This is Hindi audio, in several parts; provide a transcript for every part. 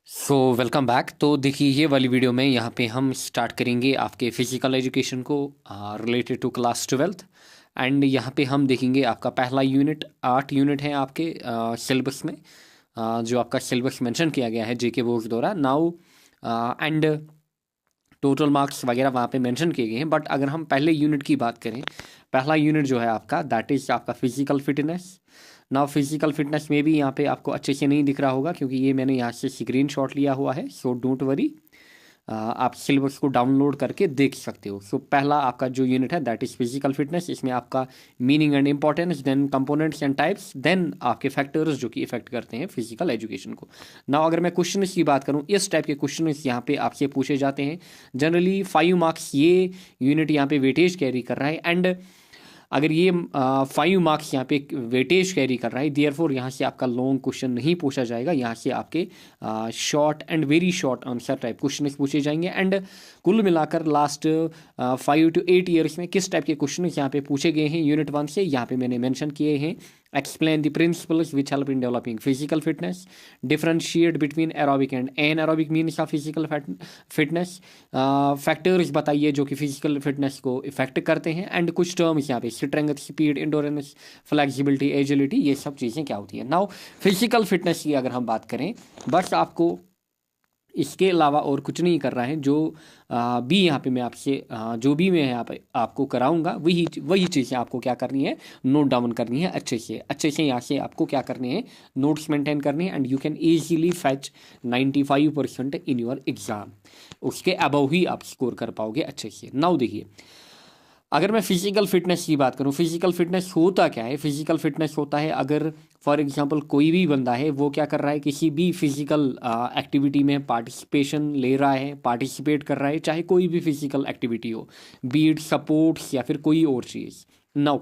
Welcome back. तो देखिए, ये वाली वीडियो में यहाँ पे हम स्टार्ट करेंगे आपके फिजिकल एजुकेशन को related to class 12th। And यहाँ पे हम देखेंगे आपका पहला यूनिट, 8 यूनिट है आपके सिलेबस में, जो आपका सिलेबस मेंशन किया गया है जेके बोर्ड द्वारा नाउ। एंड टोटल मार्क्स वगैरह वहाँ पे मेंशन किए गए हैं। बट अगर हम पहले यूनिट की बात करें, पहला यूनिट जो है आपका दैट इज़ आपका physical fitness. Now physical fitness में भी यहाँ पे आपको अच्छे से नहीं दिख रहा होगा क्योंकि ये मैंने यहाँ से स्क्रीन शॉट लिया हुआ है। सो डोंट वरी, आप सिलेबस को डाउनलोड करके देख सकते हो। सो पहला आपका जो यूनिट है दैट इज़ फिजिकल फिटनेस। इसमें आपका meaning and importance, then components and types, then आपके फैक्टर्स जो कि इफेक्ट करते हैं फिजिकल एजुकेशन को। नाउ अगर मैं क्वेश्चन की बात करूँ, इस टाइप के क्वेश्चन यहाँ पे आपसे पूछे जाते हैं। जनरली 5 मार्क्स ये यूनिट यहाँ पे वेटेज कैरी कर रहा है। एंड अगर ये 5 मार्क्स यहाँ पे वेटेज कैरी कर रहा है, देयरफॉर यहाँ से आपका लॉन्ग क्वेश्चन नहीं पूछा जाएगा। यहाँ से आपके short and very short answer type question पूछे जाएंगे। एंड कुल मिलाकर लास्ट 5 to 8 ईयर्स में किस टाइप के क्वेश्चन यहाँ पे पूछे गए हैं यूनिट 1 से, यहाँ पे मैंने मेंशन किए हैं। Explain the principles which help in developing physical fitness, differentiate between aerobic and anaerobic means of physical fitness, factors बताइए जो कि फिजिकल फिटनेस को इफेक्ट करते हैं। एंड कुछ टर्म्स यहाँ पे strength, speed, endurance, flexibility, agility, ये सब चीज़ें क्या होती है। नाउ फिजिकल फिटनेस की अगर हम बात करें, बस आपको इसके अलावा और कुछ नहीं कर रहा है। जो भी यहाँ पे मैं आपसे जो भी मैं यहाँ पे आपको कराऊंगा वही चीज़ें आपको क्या करनी है, नोट डाउन करनी है अच्छे से यहाँ से आपको क्या करने हैं, नोट्स मेंटेन करने हैं। And you can easily fetch 95% in your exam. उसके अबव ही आप स्कोर कर पाओगे अच्छे से। नाउ देखिए, अगर मैं फिजिकल फिटनेस की बात करूं, फिजिकल फिटनेस होता क्या है। फिजिकल फिटनेस होता है, अगर फॉर एग्जांपल कोई भी बंदा है वो क्या कर रहा है, किसी भी फिजिकल एक्टिविटी में पार्टिसिपेशन ले रहा है, पार्टिसिपेट कर रहा है, चाहे कोई भी फिजिकल एक्टिविटी हो, बीट सपोर्ट्स या फिर कोई और चीज़। नाउ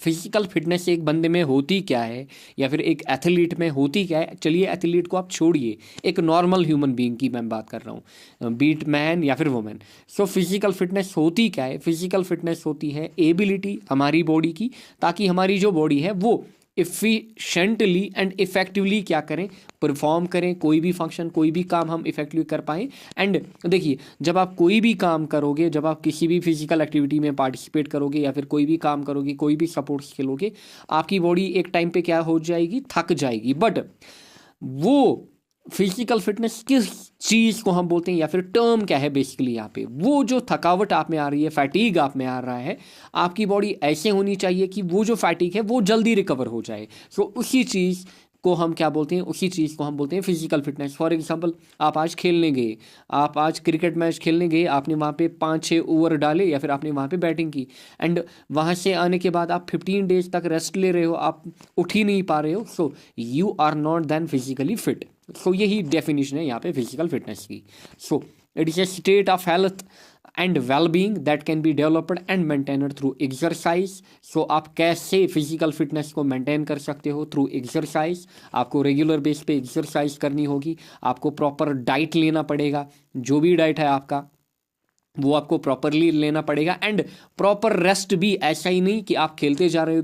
फिजिकल फिटनेस एक बंदे में होती क्या है या फिर एक एथलीट में होती क्या है, चलिए एथलीट को आप छोड़िए, एक नॉर्मल ह्यूमन बीइंग की मैं बात कर रहा हूँ, बीट मैन या फिर वुमेन। सो फिजिकल फिटनेस होती क्या है, फिजिकल फिटनेस होती है एबिलिटी हमारी बॉडी की, ताकि हमारी जो बॉडी है वो इफिशेंटली एंड इफेक्टिवली क्या करें, परफॉर्म करें, कोई भी फंक्शन, कोई भी काम हम इफेक्टिवली कर पाएँ। एंड देखिए, जब आप कोई भी काम करोगे, जब आप किसी भी फिजिकल एक्टिविटी में पार्टिसिपेट करोगे या फिर कोई भी काम करोगे, कोई भी सपोर्ट्स खेलोगे, आपकी बॉडी एक टाइम पे क्या हो जाएगी, थक जाएगी। बट वो फिजिकल फिटनेस किस चीज़ को हम बोलते हैं या फिर टर्म क्या है बेसिकली यहाँ पे, वो जो थकावट आप में आ रही है, फैटीग आप में आ रहा है, आपकी बॉडी ऐसे होनी चाहिए कि वो जो फैटीग है वो जल्दी रिकवर हो जाए। सो उसी चीज़ को हम क्या बोलते हैं, उसी चीज़ को हम बोलते हैं फिजिकल फिटनेस। फॉर एग्जांपल, आप आज खेलने गए, आप आज क्रिकेट मैच खेलने गए, आपने वहाँ पे 5-6 ओवर डाले या फिर आपने वहाँ पे बैटिंग की। एंड वहाँ से आने के बाद आप 15 डेज तक रेस्ट ले रहे हो, आप उठ ही नहीं पा रहे हो। So you are not then physically fit. So यही डेफिनेशन है यहाँ पे फिजिकल फिटनेस की। So it is a state of health and well being that can be developed and maintained through exercise. So आप कैसे फिजिकल फिटनेस को मेंटेन कर सकते हो, थ्रू एक्सरसाइज। आपको रेगुलर बेस पे एक्सरसाइज करनी होगी, आपको प्रॉपर डाइट लेना पड़ेगा, जो भी डाइट है आपका वो आपको प्रॉपरली लेना पड़ेगा। एंड प्रॉपर रेस्ट भी, ऐसा ही नहीं कि आप खेलते जा रहे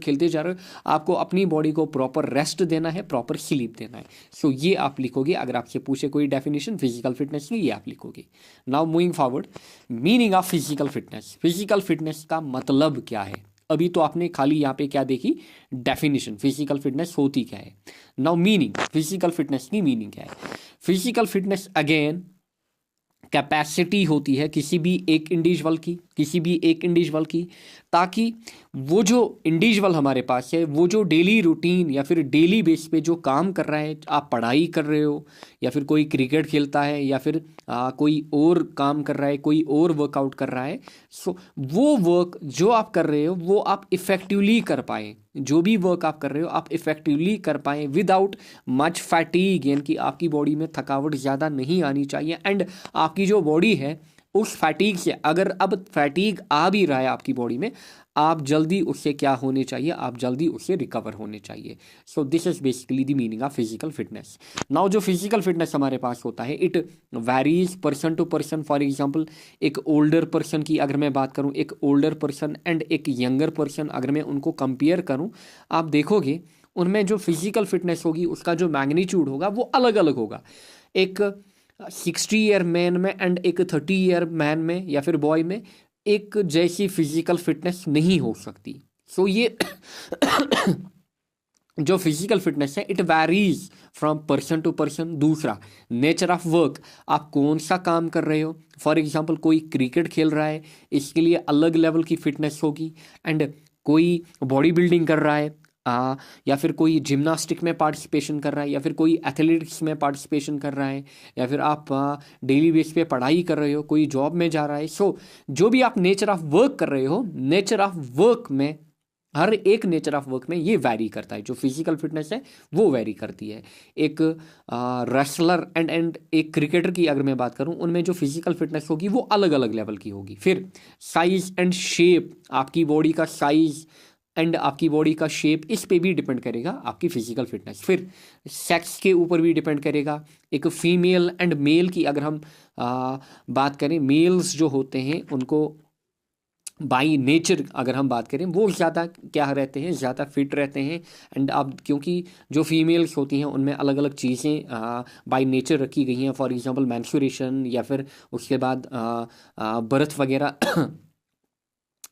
हो, आपको अपनी बॉडी को प्रॉपर रेस्ट देना है, प्रॉपर स्लीप देना है। सो ये आप लिखोगे, अगर आपसे पूछे कोई डेफिनेशन फिजिकल फिटनेस की, ये आप लिखोगे। Now moving forward, meaning of physical fitness. Physical fitness का मतलब क्या है। अभी तो आपने खाली यहाँ पे क्या देखी, डेफिनेशन, फिजिकल फिटनेस होती क्या है। नाउ मीनिंग, फिजिकल फिटनेस की मीनिंग क्या है। फिजिकल फिटनेस अगेन कैपेसिटी होती है किसी भी एक इंडिविजुअल की, ताकि वो जो इंडिविजुअल हमारे पास है, वो जो डेली रूटीन या फिर डेली बेस पे जो काम कर रहा है, आप पढ़ाई कर रहे हो या फिर कोई क्रिकेट खेलता है या फिर कोई और काम कर रहा है, कोई और वर्कआउट कर रहा है। सो वो वर्क जो आप कर रहे हो वो आप इफ़ेक्टिवली कर पाएँ, जो भी वर्क आप कर रहे हो आप इफ़ेक्टिवली कर पाएँ विदाउट मच फैटीग, यानी कि आपकी बॉडी में थकावट ज़्यादा नहीं आनी चाहिए। एंड आपकी जो बॉडी है उस फैटीग से, अगर अब फैटीग आ भी रहा है आपकी बॉडी में, आप जल्दी उससे क्या होने चाहिए, आप जल्दी उससे रिकवर होने चाहिए। So this is basically the meaning of physical fitness. Now जो फिजिकल फिटनेस हमारे पास होता है, it varies person to person. For example, एक ओल्डर पर्सन की अगर मैं बात करूं, एक ओल्डर पर्सन एंड एक यंगर पर्सन, अगर मैं उनको कंपेयर करूं, आप देखोगे उनमें जो फिजिकल फिटनेस होगी उसका जो मैग्नीट्यूड होगा वो अलग अलग होगा। एक 60 ईयर मैन में एंड एक 30 ईयर मैन में या फिर बॉय में एक जैसी फिजिकल फिटनेस नहीं हो सकती। सो ये जो फिजिकल फिटनेस है it varies from person to person. दूसरा, नेचर ऑफ वर्क, आप कौन सा काम कर रहे हो। फॉर एग्जांपल कोई क्रिकेट खेल रहा है, इसके लिए अलग लेवल की फिटनेस होगी, एंड कोई बॉडी बिल्डिंग कर रहा है या फिर कोई जिम्नास्टिक में पार्टिसिपेशन कर रहा है, या फिर कोई एथलेटिक्स में पार्टिसिपेशन कर रहा है, या फिर आप डेली बेस पे पढ़ाई कर रहे हो, कोई जॉब में जा रहा है। सो जो भी आप नेचर ऑफ वर्क कर रहे हो, नेचर ऑफ वर्क में हर एक नेचर ऑफ वर्क में ये वैरी करता है। जो फिजिकल फिटनेस है वो वैरी करती है। एक रेसलर एंड एक क्रिकेटर की अगर मैं बात करूं, उनमें जो फिजिकल फिटनेस होगी वो अलग अलग लेवल की होगी। फिर साइज एंड शेप, आपकी बॉडी का साइज एंड आपकी बॉडी का शेप, इस पे भी डिपेंड करेगा आपकी फिजिकल फिटनेस। फिर सेक्स के ऊपर भी डिपेंड करेगा। एक फीमेल एंड मेल की अगर हम बात करें, मेल्स जो होते हैं उनको बाई नेचर अगर हम बात करें वो ज़्यादा क्या रहते हैं, ज़्यादा फिट रहते हैं। एंड अब क्योंकि जो फीमेल्स होती हैं उनमें अलग अलग चीज़ें बाई नेचर रखी गई हैं, फॉर एग्जांपल मेंस्ट्रुएशन या फिर उसके बाद बर्थ वगैरह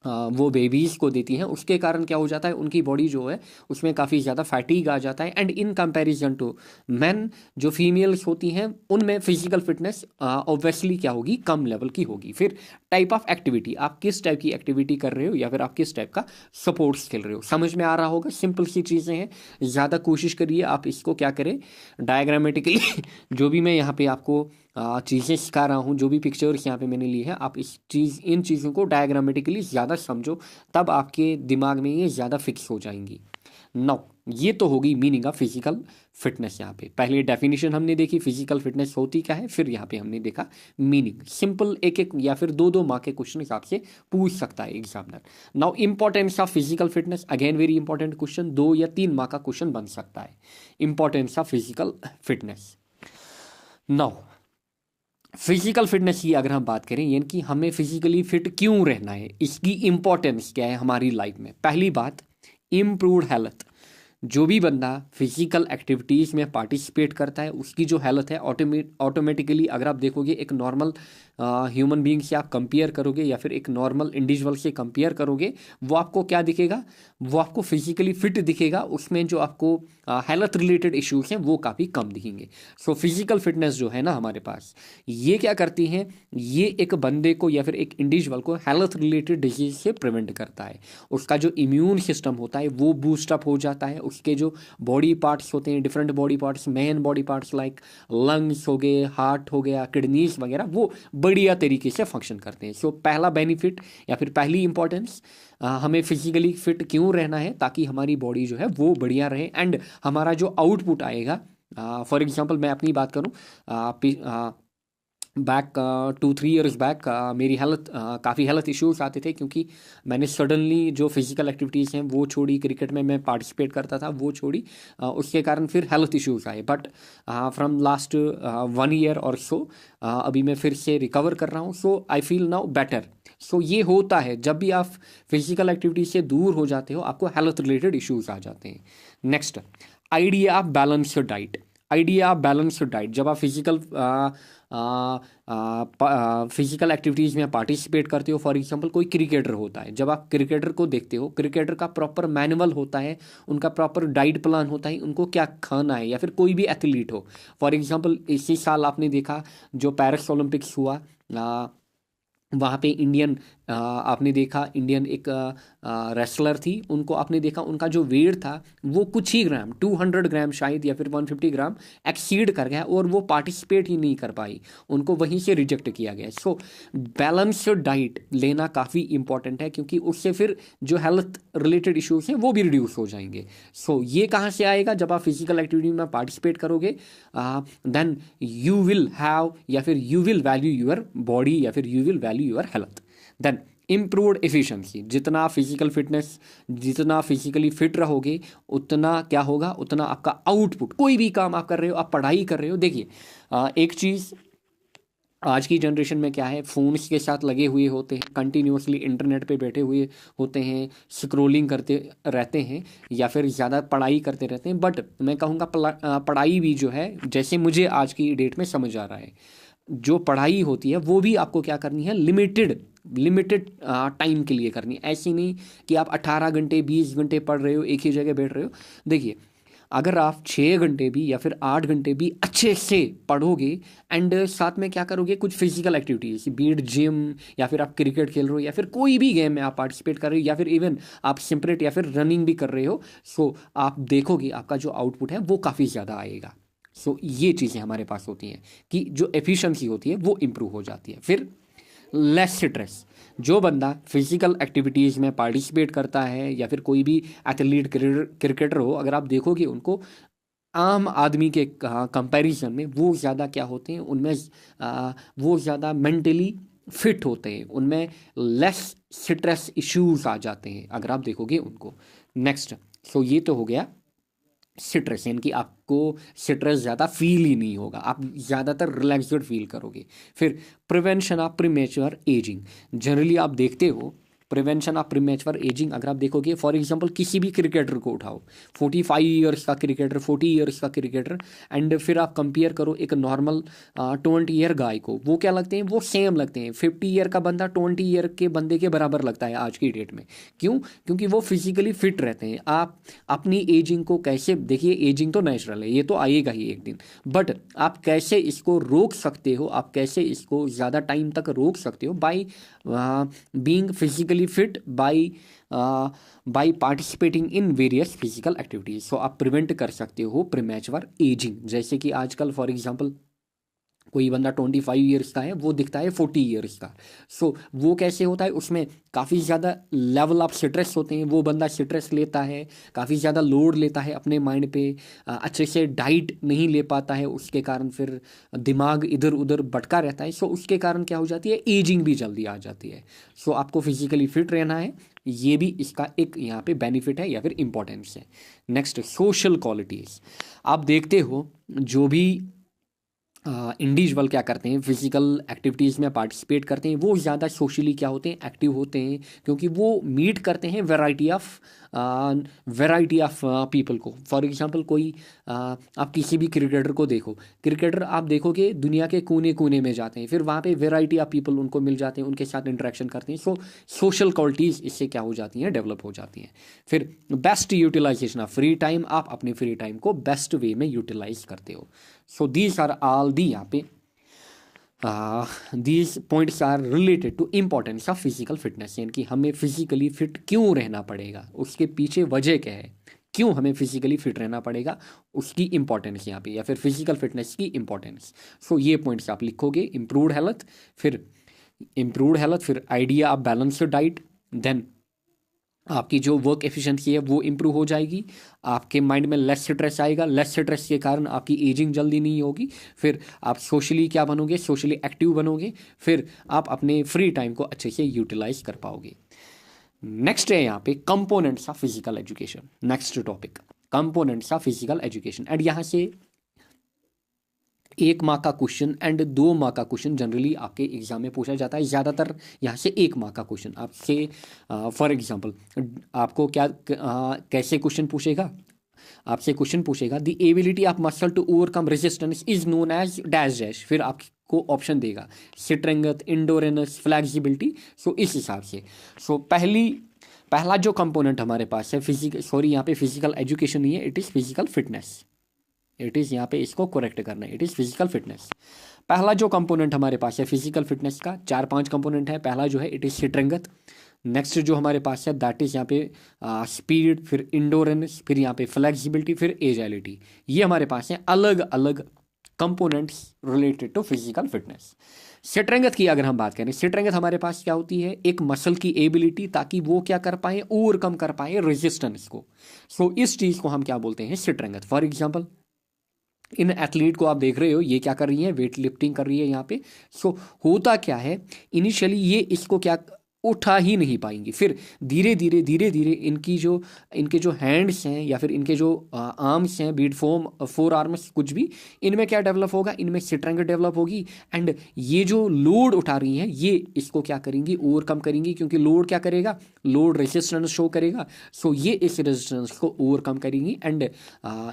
वो बेबीज़ को देती हैं, उसके कारण क्या हो जाता है, उनकी बॉडी जो है उसमें काफ़ी ज़्यादा फैटीग आ जाता है। And in comparison to man, जो फीमेल्स होती हैं उनमें फिजिकल फिटनेस ऑब्वियसली क्या होगी, कम लेवल की होगी। फिर टाइप ऑफ एक्टिविटी, आप किस टाइप की एक्टिविटी कर रहे हो या फिर आप किस टाइप का स्पोर्ट्स खेल रहे हो, समझ में आ रहा होगा। सिंपल सी चीज़ें हैं, ज़्यादा कोशिश करिए आप इसको क्या करें डायग्रामेटिकली जो भी मैं यहाँ पे आपको चीज़ें सिखा रहा हूँ, जो भी पिक्चर्स यहाँ पे मैंने ली है, आप इन चीज़ों को डायग्रामेटिकली ज़्यादा समझो, तब आपके दिमाग में ये ज़्यादा फिक्स हो जाएंगी। नाउ ये तो होगी मीनिंग ऑफ फिजिकल फिटनेस। यहाँ पे पहले डेफिनेशन हमने देखी फिजिकल फिटनेस होती क्या है, फिर यहाँ पे हमने देखा मीनिंग। सिंपल एक एक या फिर दो दो मार्क के क्वेश्चन आपसे पूछ सकता है examiner. Now importance of physical fitness, again very important question, 2 या 3 मार्क का क्वेश्चन बन सकता है। Importance of physical fitness. Now physical fitness की अगर हम बात करें, यानी कि हमें फिजिकली फिट क्यों रहना है, इसकी इंपॉर्टेंस क्या है हमारी लाइफ में। पहली बात, इम्प्रूव्ड हेल्थ। जो भी बंदा फिजिकल एक्टिविटीज़ में पार्टिसिपेट करता है उसकी जो हेल्थ है ऑटोमेटिकली, अगर आप देखोगे एक नॉर्मल ह्यूमन बीइंग से आप कंपेयर करोगे या फिर एक नॉर्मल इंडिविजुअल से कंपेयर करोगे, वो आपको क्या दिखेगा, वो आपको फिजिकली फिट दिखेगा। उसमें जो आपको हेल्थ रिलेटेड इश्यूज हैं वो काफ़ी कम दिखेंगे। सो फिजिकल फिटनेस जो है ना हमारे पास, ये क्या करती है, ये एक बंदे को या फिर एक इंडिविजुअल को हेल्थ रिलेटेड डिजीज से प्रिवेंट करता है। उसका जो इम्यून सिस्टम होता है वो बूस्टअप हो जाता है। उसके जो बॉडी पार्ट्स होते हैं, different body parts, main body parts like lungs हो गए, हार्ट हो गया, किडनीज वगैरह, वो बढ़िया तरीके से फंक्शन करते हैं। सो पहला बेनिफिट या फिर पहली इंपॉर्टेंस, हमें फिजिकली फिट क्यों रहना है, ताकि हमारी बॉडी जो है वो बढ़िया रहे एंड हमारा जो आउटपुट आएगा, फॉर एग्जांपल मैं अपनी बात करूं, बैक 2-3 ईयर्स बैक मेरी काफ़ी हेल्थ इश्यूज आते थे, क्योंकि मैंने सडनली जो फिजिकल एक्टिविटीज़ हैं वो छोड़ी, क्रिकेट में मैं पार्टिसिपेट करता था वो छोड़ी, उसके कारण फिर हेल्थ इश्यूज आए। बट फ्रॉम लास्ट 1 ईयर और सो अभी मैं फिर से रिकवर कर रहा हूँ। सो आई फील नाउ बेटर। सो ये होता है जब भी आप फिजिकल एक्टिविटी से दूर हो जाते हो, आपको हेल्थ रिलेटेड इश्यूज आ जाते हैं। Next, idea of balanced diet. Idea of balanced diet, जब आप फिजिकल एक्टिविटीज़ में पार्टिसिपेट करते हो, फॉर एग्जांपल कोई क्रिकेटर होता है, जब आप क्रिकेटर को देखते हो, क्रिकेटर का प्रॉपर मैनुअल होता है, उनका प्रॉपर डाइट प्लान होता है, उनको क्या खाना है। या फिर कोई भी एथलीट हो, फॉर एग्जांपल इसी साल आपने देखा जो पेरिस ओलंपिक्स हुआ, वहाँ पे इंडियन आपने देखा, इंडियन एक रेसलर थी, उनको आपने देखा उनका जो वेट था वो कुछ ही ग्राम, 200 ग्राम शायद या फिर 150 ग्राम एक्सीड कर गया और वो पार्टिसिपेट ही नहीं कर पाई, उनको वहीं से रिजेक्ट किया गया। सो बैलेंस्ड डाइट लेना काफ़ी इंपॉर्टेंट है, क्योंकि उससे फिर जो हेल्थ रिलेटेड इश्यूज हैं वो भी रिड्यूस हो जाएंगे। सो ये कहाँ से आएगा, जब आप फिजिकल एक्टिविटी में पार्टिसिपेट करोगे, देन यू विल हैव या फिर you will value your body या फिर you will value your health. Then improved efficiency, जितना फिजिकल फिटनेस, जितना फिजिकली फिट रहोगे उतना क्या होगा, उतना आपका आउटपुट, कोई भी काम आप कर रहे हो, आप पढ़ाई कर रहे हो, देखिए एक चीज़ आज की जनरेशन में क्या है, फ़ोन्स के साथ लगे हुए होते हैं, कंटिन्यूसली इंटरनेट पे बैठे हुए होते हैं, स्क्रोलिंग करते रहते हैं या फिर ज़्यादा पढ़ाई करते रहते हैं। बट मैं कहूँगा पढ़ाई भी जो है, जैसे मुझे आज की डेट में समझ आ रहा है, जो पढ़ाई होती है वो भी आपको क्या करनी है, लिमिटेड लिमिटेड टाइम के लिए करनी है। ऐसी नहीं कि आप 18 घंटे 20 घंटे पढ़ रहे हो, एक ही जगह बैठ रहे हो। देखिए, अगर आप 6 घंटे भी या फिर 8 घंटे भी अच्छे से पढ़ोगे एंड साथ में क्या करोगे, कुछ फिजिकल एक्टिविटीज, बीट जिम या फिर आप क्रिकेट खेल रहे हो या फिर कोई भी गेम में आप पार्टिसिपेट कर रहे हो या फिर इवन आप सिंपरेट या फिर रनिंग भी कर रहे हो, सो आप देखोगे आपका जो आउटपुट है वो काफ़ी ज़्यादा आएगा। सो ये चीज़ें हमारे पास होती हैं कि जो एफिशिएंसी होती है वो इम्प्रूव हो जाती है। फिर लेस स्ट्रेस, जो बंदा फिजिकल एक्टिविटीज़ में पार्टिसिपेट करता है या फिर कोई भी एथलीट क्रिकेटर हो, अगर आप देखोगे उनको आम आदमी के कंपैरिजन में वो ज़्यादा क्या होते हैं, उनमें वो ज़्यादा मेंटली फिट होते हैं, उनमें लेस स्ट्रेस इश्यूज आ जाते हैं अगर आप देखोगे उनको। नेक्स्ट, सो ये तो हो गया स्ट्रेस, यानी कि आपको स्ट्रेस ज़्यादा फील ही नहीं होगा, आप ज़्यादातर रिलैक्सड फील करोगे। फिर prevention of premature ageing, generally आप देखते हो प्रिवेंशन ऑफ प्रीमेच्योर एजिंग, अगर आप देखोगे फॉर एग्जांपल किसी भी क्रिकेटर को उठाओ, 45 ईयर्स का क्रिकेटर, 40 ईयर्स का क्रिकेटर, एंड फिर आप कंपेयर करो एक नॉर्मल 20 ईयर गाय को, वो क्या लगते हैं, वो सेम लगते हैं। 50 ईयर का बंदा 20 ईयर के बंदे के बराबर लगता है आज की डेट में। क्यों? क्योंकि वो फिजिकली फिट रहते हैं। आप अपनी एजिंग को कैसे देखिए, एजिंग तो नेचुरल है, ये तो आएगा ही एक दिन, बट आप कैसे इसको रोक सकते हो, आप कैसे इसको ज़्यादा टाइम तक रोक सकते हो, by being physically fit, by participating in various physical activities. So आप प्रिवेंट कर सकते हो प्रीमेच्योर एजिंग। जैसे कि आजकल फॉर एग्जांपल कोई बंदा 25 ईयर्स का है, वो दिखता है 40 ईयर्स का। सो वो कैसे होता है, उसमें काफ़ी ज़्यादा लेवल ऑफ स्ट्रेस होते हैं, वो बंदा स्ट्रेस लेता है, काफ़ी ज़्यादा लोड लेता है अपने माइंड पे, अच्छे से डाइट नहीं ले पाता है, उसके कारण फिर दिमाग इधर उधर भटका रहता है। सो उसके कारण क्या हो जाती है, एजिंग भी जल्दी आ जाती है। सो आपको फिजिकली फिट रहना है, ये भी इसका एक यहाँ पे बेनिफिट है या फिर इंपॉर्टेंस है। नेक्स्ट, सोशल क्वालिटीज़, आप देखते हो जो भी इंडिविजुअल क्या करते हैं, फिजिकल एक्टिविटीज़ में पार्टिसिपेट करते हैं, वो ज़्यादा सोशली क्या होते हैं, एक्टिव होते हैं, क्योंकि वो मीट करते हैं वैरायटी ऑफ पीपल को। फॉर एग्जांपल कोई आप किसी भी क्रिकेटर को देखो, क्रिकेटर आप देखोगे दुनिया के कोने कोने में जाते हैं, फिर वहाँ पे वैरायटी ऑफ पीपल उनको मिल जाते हैं, उनके साथ इंटरेक्शन करते हैं। सो सोशल क्वालिटीज़ इससे क्या हो जाती हैं, डेवलप हो जाती हैं। फिर best utilization of free time, आप अपने फ्री टाइम को बेस्ट वे में यूटिलाइज करते हो। So these are all the यहाँ पे these points are related to importance of physical fitness, यानी कि हमें फिजिकली फिट क्यों रहना पड़ेगा, उसके पीछे वजह क्या है, क्यों हमें फिजिकली फिट रहना पड़ेगा, उसकी इंपॉर्टेंस यहाँ पे, या फिर फिजिकल फिटनेस की इंपॉर्टेंस। सो ये पॉइंट्स आप लिखोगे, इम्प्रूव्ड हेल्थ, फिर idea of balanced diet, then आपकी जो वर्क एफिशिएंसी है वो इम्प्रूव हो जाएगी, आपके माइंड में लेस स्ट्रेस आएगा, लेस स्ट्रेस के कारण आपकी एजिंग जल्दी नहीं होगी, फिर आप सोशली क्या बनोगे, सोशली एक्टिव बनोगे, फिर आप अपने फ्री टाइम को अच्छे से यूटिलाइज कर पाओगे। नेक्स्ट है यहाँ पे components of physical education, next topic components of physical education. And यहाँ से 1 मार्क का क्वेश्चन एंड 2 मार्क का क्वेश्चन जनरली आपके एग्जाम में पूछा जाता है, ज़्यादातर यहाँ से 1 मार्क का क्वेश्चन आपसे। फॉर एग्जांपल आपको क्या कैसे क्वेश्चन पूछेगा, आपसे क्वेश्चन पूछेगा the ability of muscle to overcome resistance is known as dash dash, फिर आपको ऑप्शन देगा स्ट्रेंथ, इंडोरेंस, फ्लैक्सिबिलिटी। सो इस हिसाब से पहला जो कंपोनेंट हमारे पास है यहाँ पे फिजिकल एजुकेशन नहीं है, it is physical fitness, it is यहाँ पे इसको करेक्ट करना है, इट इज़ फिजिकल फिटनेस। पहला जो कंपोनेंट हमारे पास है फिजिकल फिटनेस का, 4-5 कंपोनेंट है। पहला जो है इट इज़ स्ट्रेंथ, नेक्स्ट जो हमारे पास है दैट इज़ यहाँ पे स्पीड, फिर इंडोरेंस, फिर यहाँ पे फ्लेक्सिबिलिटी, फिर एजाइलिटी। ये हमारे पास है अलग अलग components related to physical fitness. Strength की अगर हम बात करें, स्ट्रेंथ हमारे पास क्या होती है, एक मसल की एबिलिटी, ताकि वो क्या कर पाए, ओवरकम कर पाए रेजिस्टेंस को। सो इस चीज़ को हम क्या बोलते हैं, strength. For example in athlete को आप देख रहे हो, ये क्या कर रही है, वेट लिफ्टिंग कर रही है यहाँ पे। सो होता क्या है, इनिशियली ये इसको क्या उठा ही नहीं पाएंगी। फिर धीरे धीरे धीरे धीरे इनके जो हैंड्स हैं या फिर इनके जो आर्म्स हैं, बीट फोर आर्म्स, कुछ भी, इनमें क्या डेवलप होगा, इनमें स्ट्रेंथ डेवलप होगी। एंड ये जो लोड उठा रही हैं ये इसको क्या करेंगी, ओवरकम करेंगी, क्योंकि लोड क्या करेगा, लोड रेजिस्टेंस शो करेगा। सो ये इस रेजिस्टेंस को ओवरकम करेंगी एंड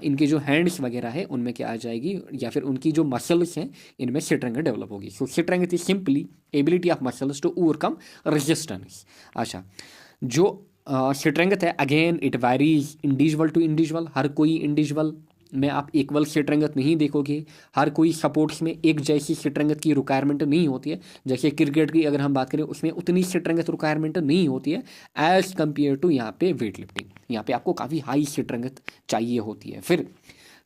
इनके जो हैंड्स वगैरह है उनमें क्या आ जाएगी, या फिर उनकी जो मसल्स हैं इनमें स्ट्रेंथ डेवलप होगी। So strength is simply ability of muscles to overcome resistance. अच्छा, जो स्ट्रेंथ है again it varies individual to individual. हर कोई इंडिविजुअल में आप इक्वल स्ट्रेंथ नहीं देखोगे। हर कोई सपोर्ट्स में एक जैसी स्ट्रेंथ की रिक्वायरमेंट नहीं होती है। जैसे क्रिकेट की अगर हम बात करें उसमें उतनी स्ट्रेंथ रिक्वायरमेंट नहीं होती है एज कम्पेयर टू यहाँ पे वेट लिफ्टिंग। यहाँ पे आपको काफ़ी हाई स्ट्रेंथ चाहिए होती है। फिर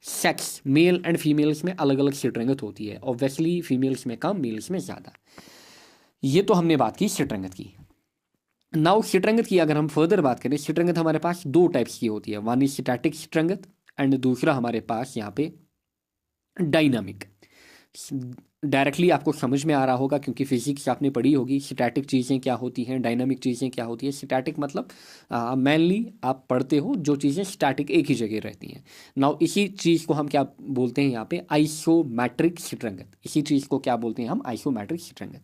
सेक्स, मेल एंड फीमेल्स में अलग अलग स्ट्रेंथ होती है। ऑब्वियसली फीमेल्स में कम, मेल्स में ज़्यादा। ये तो हमने बात की स्ट्रेंथ की। नाउ स्ट्रेंथ की अगर हम फर्दर बात करें, स्ट्रेंथ हमारे पास दो टाइप्स की होती है। One is static strength and दूसरा हमारे पास यहाँ पे डायनामिक। डायरेक्टली आपको समझ में आ रहा होगा क्योंकि फिजिक्स आपने पढ़ी होगी, स्टैटिक चीज़ें क्या होती हैं, डायनामिक चीज़ें क्या होती है। स्टैटिक मतलब मेनली आप पढ़ते हो जो चीज़ें स्टैटिक एक ही जगह रहती हैं। नाउ इसी चीज़ को हम क्या बोलते हैं यहाँ पे, आइसोमेट्रिक स्ट्रेंथ। इसी चीज़ को क्या बोलते हैं हम, आइसोमेट्रिक स्ट्रेंथ।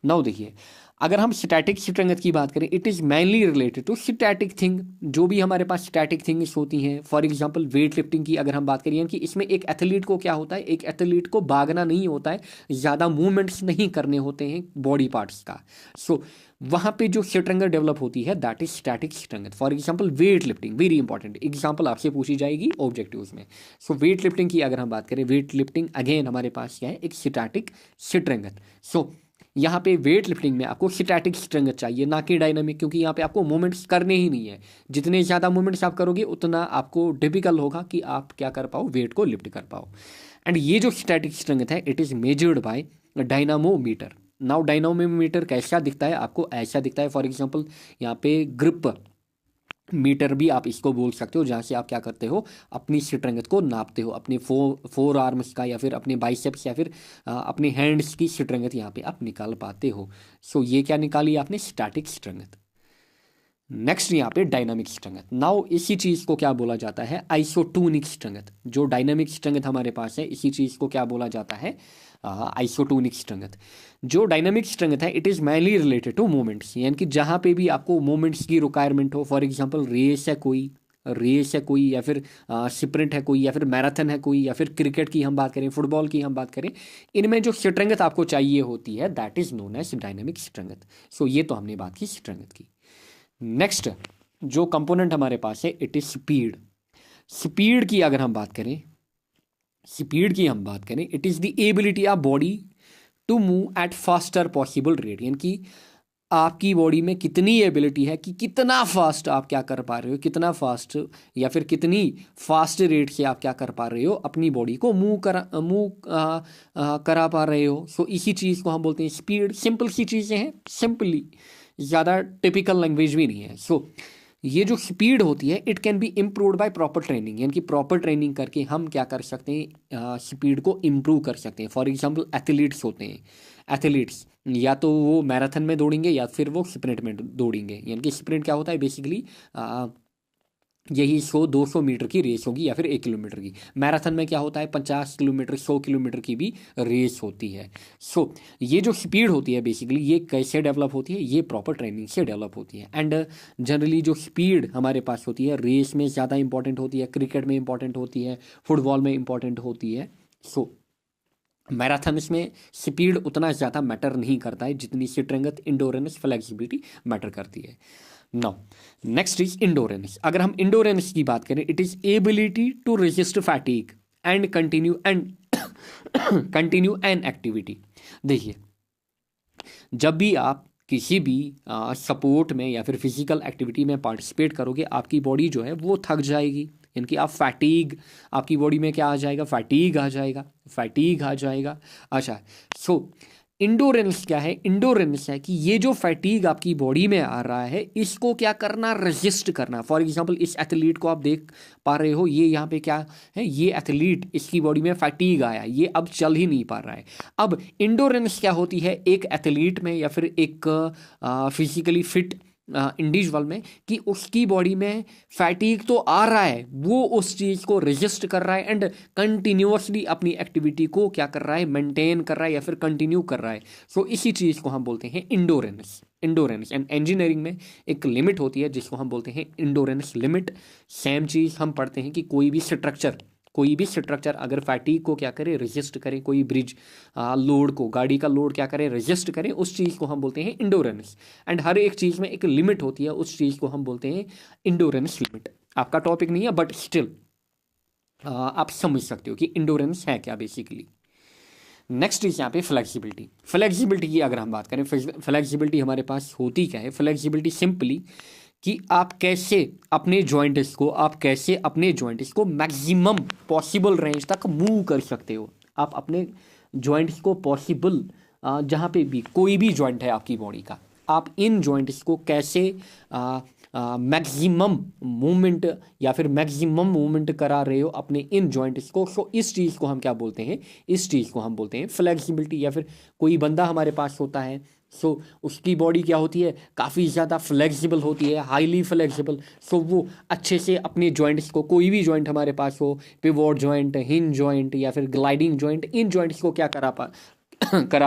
नाउ देखिए, अगर हम स्टैटिक स्ट्रेंथ की बात करें, it is mainly related to static thing. जो भी हमारे पास स्टैटिक थिंग्स होती हैं, फॉर एग्जांपल वेट लिफ्टिंग की अगर हम बात करें, कि इसमें एक एथलीट को क्या होता है, एक एथलीट को भागना नहीं होता है, ज़्यादा मूवमेंट्स नहीं करने होते हैं बॉडी पार्ट्स का। सो वहाँ पे जो स्ट्रेंथ डेवलप होती है that is static strength. For example weight lifting, very important example आपसे पूछी जाएगी ऑब्जेक्टिव्स में। सो वेट लिफ्टिंग की अगर हम बात करें, वेट लिफ्टिंग अगेन हमारे पास क्या है, एक स्टैटिक स्ट्रेंथ। सो यहाँ पे वेट लिफ्टिंग में आपको स्टैटिक स्ट्रेंथ चाहिए, ना कि डायनामिक, क्योंकि यहाँ पे आपको मूवमेंट्स करने ही नहीं है। जितने ज़्यादा मूवमेंट्स आप करोगे उतना आपको डिफिकल्ट होगा कि आप क्या कर पाओ, वेट को लिफ्ट कर पाओ। एंड ये जो स्टैटिक स्ट्रेंथ है it is measured by dynamometer. Now dynamometer कैसा दिखता है, आपको ऐसा दिखता है। फॉर एग्जांपल यहाँ पे ग्रिप मीटर भी आप इसको बोल सकते हो, जहाँ से आप क्या करते हो, अपनी स्ट्रेंथ को नापते हो, अपने फोर आर्म्स का या फिर अपने बाइसेप्स या फिर अपने हैंड्स की स्ट्रेंथ यहाँ पे आप निकाल पाते हो। सो ये क्या निकाली आपने, स्टैटिक स्ट्रेंथ। नेक्स्ट यहाँ पे डायनामिक स्ट्रेंथ। नाउ इसी चीज़ को क्या बोला जाता है, आइसोटोनिक स्ट्रेंथ। जो डायनामिक स्ट्रेंथ हमारे पास है इसी चीज़ को क्या बोला जाता है, आइसोटोनिक स्ट्रेंथ। जो डायनामिक स्ट्रेंथ है it is mainly related to movements, यानी कि जहाँ पे भी आपको मूवमेंट्स की रिक्वायरमेंट हो। फॉर एग्जांपल रेस है कोई या फिर स्प्रिंट है कोई या फिर मैराथन है कोई, या फिर क्रिकेट की हम बात करें, फुटबॉल की हम बात करें, इनमें जो स्ट्रेंथ आपको चाहिए होती है that is known as dynamic strength. So ये तो हमने बात की स्ट्रेंथ की। नेक्स्ट जो कंपोनेंट हमारे पास है इट इज स्पीड। स्पीड की अगर हम बात करें, it is the ability of body to move at faster possible rate, यानी कि आपकी बॉडी में कितनी एबिलिटी है कि कितना फास्ट आप क्या कर पा रहे हो, कितना फास्ट या फिर कितनी फास्ट रेट से आप क्या कर पा रहे हो, अपनी बॉडी को मूव करा पा रहे हो। सो इसी चीज़ को हम बोलते हैं स्पीड। सिंपल सी चीज़ें हैं, सिंपली, ज़्यादा टिपिकल लैंग्वेज भी नहीं है। सो ये जो स्पीड होती है it can be improved by proper training, यानी कि प्रॉपर ट्रेनिंग करके हम क्या कर सकते हैं, स्पीड को इम्प्रूव कर सकते हैं। फॉर एग्जांपल एथलीट्स होते हैं, एथलीट्स या तो वो मैराथन में दौड़ेंगे या फिर वो स्प्रिंट में दौड़ेंगे। यानी कि स्प्रिंट क्या होता है, बेसिकली यही 100-200 मीटर की रेस होगी या फिर 1 किलोमीटर की। मैराथन में क्या होता है, 50 किलोमीटर 100 किलोमीटर की भी रेस होती है। सो ये जो स्पीड होती है बेसिकली ये कैसे डेवलप होती है, ये प्रॉपर ट्रेनिंग से डेवलप होती है। एंड जनरली जो स्पीड हमारे पास होती है रेस में ज़्यादा इंपॉर्टेंट होती है, क्रिकेट में इंपॉर्टेंट होती है, फुटबॉल में इंपॉर्टेंट होती है। सो मैराथन्स में स्पीड उतना ज़्यादा मैटर नहीं करता है जितनी स्ट्रेंथ, इंडोरेंस, फ्लेक्सिबिलिटी मैटर करती है। Now next is endurance. अगर हम इंडोरेंस की बात करें, it is ability to resist fatigue and continue an activity. देखिए, जब भी आप किसी भी सपोर्ट में या फिर फिजिकल एक्टिविटी में पार्टिसिपेट करोगे, आपकी बॉडी जो है वो थक जाएगी, यानी कि आप फैटीग, आपकी बॉडी में क्या आ जाएगा, फैटीग आ जाएगा। अच्छा, सो इंडोरेंस क्या है? इंडोरेंस है कि ये जो फैटीग आपकी बॉडी में आ रहा है इसको क्या करना, रेजिस्ट करना। फॉर एग्जांपल इस एथलीट को आप देख पा रहे हो, ये यहाँ पे क्या है, ये एथलीट, इसकी बॉडी में फैटीग आया, ये अब चल ही नहीं पा रहा है। अब इंडोरेंस क्या होती है एक एथलीट में या फिर एक फिजिकली फिट इंडिविजुअल में, कि उसकी बॉडी में फैटीग तो आ रहा है, वो उस चीज़ को रेजिस्ट कर रहा है एंड कंटिन्यूसली अपनी एक्टिविटी को क्या कर रहा है, मेंटेन कर रहा है या फिर कंटिन्यू कर रहा है। सो इसी चीज़ को हम बोलते हैं इंडोरेंस। इंडोरेंस एंड इंजीनियरिंग में एक लिमिट होती है जिसको हम बोलते हैं इंडोरेंस लिमिट। सेम चीज़ हम पढ़ते हैं कि कोई भी स्ट्रक्चर अगर फैटीग को क्या करे, रेजिस्ट करे, कोई ब्रिज लोड को, गाड़ी का लोड क्या करे, रेजिस्ट करे, उस चीज़ को हम बोलते हैं इंडोरेंस। एंड हर एक चीज़ में एक लिमिट होती है, उस चीज़ को हम बोलते हैं इंडोरेंस लिमिट। आपका टॉपिक नहीं है बट स्टिल आप समझ सकते हो कि इंडोरेंस है क्या बेसिकली। नेक्स्ट इज यहाँ पे फ्लेक्सिबिलिटी। फ्लेक्सिबिलिटी की अगर हम बात करें, फ्लेक्सिबिलिटी हमारे पास होती क्या है? फ्लेक्सिबिलिटी सिंपली कि आप कैसे अपने जॉइंट्स को मैक्सिमम पॉसिबल रेंज तक मूव कर सकते हो। आप अपने जॉइंट्स को पॉसिबल, जहाँ पे भी कोई भी जॉइंट है आपकी बॉडी का, आप इन जॉइंट्स को कैसे मैक्सिमम मूवमेंट या फिर मैक्सिमम मूवमेंट करा रहे हो अपने इन जॉइंट्स को। सो इस चीज़ को हम क्या बोलते हैं? इस चीज़ को हम बोलते हैं फ्लेक्सिबिलिटी। या फिर कोई बंदा हमारे पास होता है, सो उसकी बॉडी क्या होती है, काफ़ी ज़्यादा फ्लेक्सिबल होती है, हाईली फ्लेक्सिबल। सो वो अच्छे से अपने जॉइंट्स को, कोई भी जॉइंट हमारे पास हो, पिवोट जॉइंट, हिंज जॉइंट या फिर ग्लाइडिंग जॉइंट, इन जॉइंट्स को क्या करा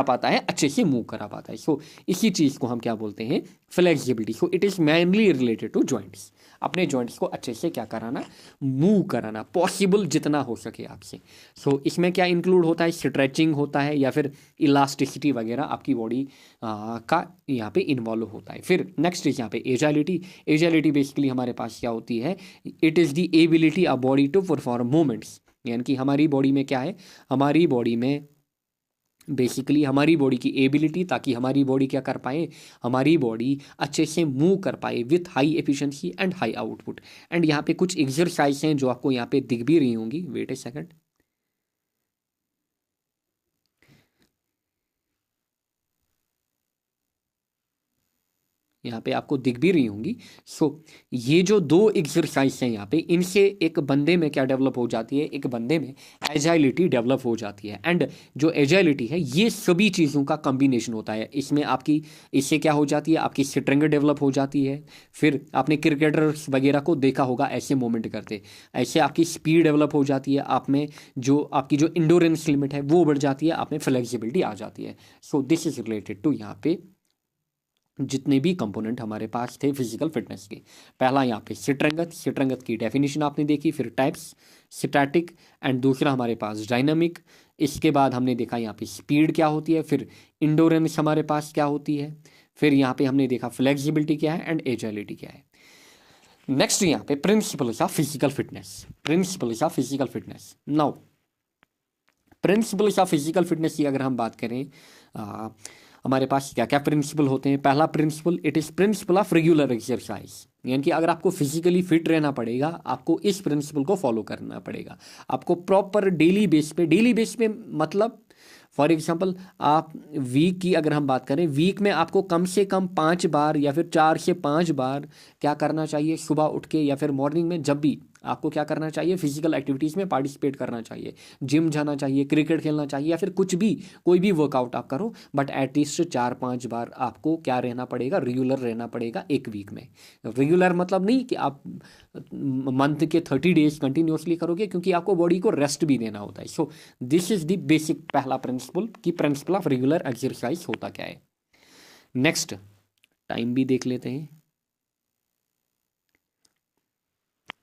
पाता है, अच्छे से मूव करा पाता है। सो इसी चीज़ को हम क्या बोलते हैं? Flexibility. So it is mainly related to joints. अपने जॉइंट्स को अच्छे से क्या कराना, मूव कराना, पॉसिबल जितना हो सके आपसे। सो इसमें क्या इंक्लूड होता है? स्ट्रेचिंग होता है या फिर इलास्टिसिटी वगैरह आपकी बॉडी का यहाँ पे इन्वॉल्व होता है। फिर नेक्स्ट इज यहाँ पे एजाइलिटी। एजाइलिटी बेसिकली हमारे पास क्या होती है? It is the ability of body to perform movements. यानी कि हमारी बॉडी में क्या है, हमारी बॉडी में बेसिकली हमारी बॉडी की एबिलिटी, ताकि हमारी बॉडी क्या कर पाए, हमारी बॉडी अच्छे से मूव कर पाए with high efficiency and high output. And यहाँ पे कुछ एक्सरसाइज हैं जो आपको यहाँ पे दिख भी रही होंगी। वेट ए सेकंड, यहाँ पे आपको दिख भी रही होंगी। सो ये जो दो एक्सरसाइज हैं यहाँ पे, इनसे एक बंदे में क्या डेवलप हो जाती है, एक बंदे में एजाइलिटी डेवलप हो जाती है। एंड जो एजाइलिटी है ये सभी चीज़ों का कॉम्बिनेशन होता है। इसमें आपकी, इससे क्या हो जाती है, आपकी स्ट्रेंथ डेवलप हो जाती है। फिर आपने क्रिकेटर्स वगैरह को देखा होगा ऐसे मूवमेंट करते, ऐसे आपकी स्पीड डेवलप हो जाती है, आप में जो आपकी जो इंडोरेंस लिमिट है वो बढ़ जाती है, आप में फ्लेक्सिबिलिटी आ जाती है। So this is related to यहाँ पे जितने भी कंपोनेंट हमारे पास थे फिजिकल फिटनेस के। पहला यहाँ पे स्ट्रेंथ की डेफिनेशन आपने देखी, फिर टाइप्स, स्टैटिक एंड दूसरा हमारे पास डायनामिक। इसके बाद हमने देखा यहाँ पे स्पीड क्या होती है, फिर इंडोरेंस हमारे पास क्या होती है, फिर यहाँ पे हमने देखा फ्लेक्सिबिलिटी क्या है एंड एजाइलिटी क्या है। नेक्स्ट यहाँ पे principles of physical fitness. Principles of physical fitness. Now principles of physical fitness की अगर हम बात करें, हमारे पास क्या क्या प्रिंसिपल होते हैं। पहला principle, it is principle of regular exercise. यानी कि अगर आपको फिजिकली फिट रहना पड़ेगा, आपको इस प्रिंसिपल को फॉलो करना पड़ेगा। आपको प्रॉपर डेली बेस पे मतलब फॉर एग्जांपल आप वीक की अगर हम बात करें, वीक में आपको कम से कम 5 बार या फिर 4 से 5 बार क्या करना चाहिए, सुबह उठ के या फिर मॉर्निंग में जब भी आपको क्या करना चाहिए, फिजिकल एक्टिविटीज़ में पार्टिसिपेट करना चाहिए। जिम जाना चाहिए, क्रिकेट खेलना चाहिए या फिर कुछ भी, कोई भी वर्कआउट आप करो, बट एटलीस्ट 4-5 बार आपको क्या रहना पड़ेगा, रेगुलर रहना पड़ेगा एक वीक में। रेगुलर मतलब नहीं कि आप मंथ के 30 डेज कंटिन्यूसली करोगे, क्योंकि आपको बॉडी को रेस्ट भी देना होता है। So this is the basic पहला प्रिंसिपल कि प्रिंसिपल ऑफ रेगुलर एक्सरसाइज होता क्या है। नेक्स्ट टाइम भी देख लेते हैं।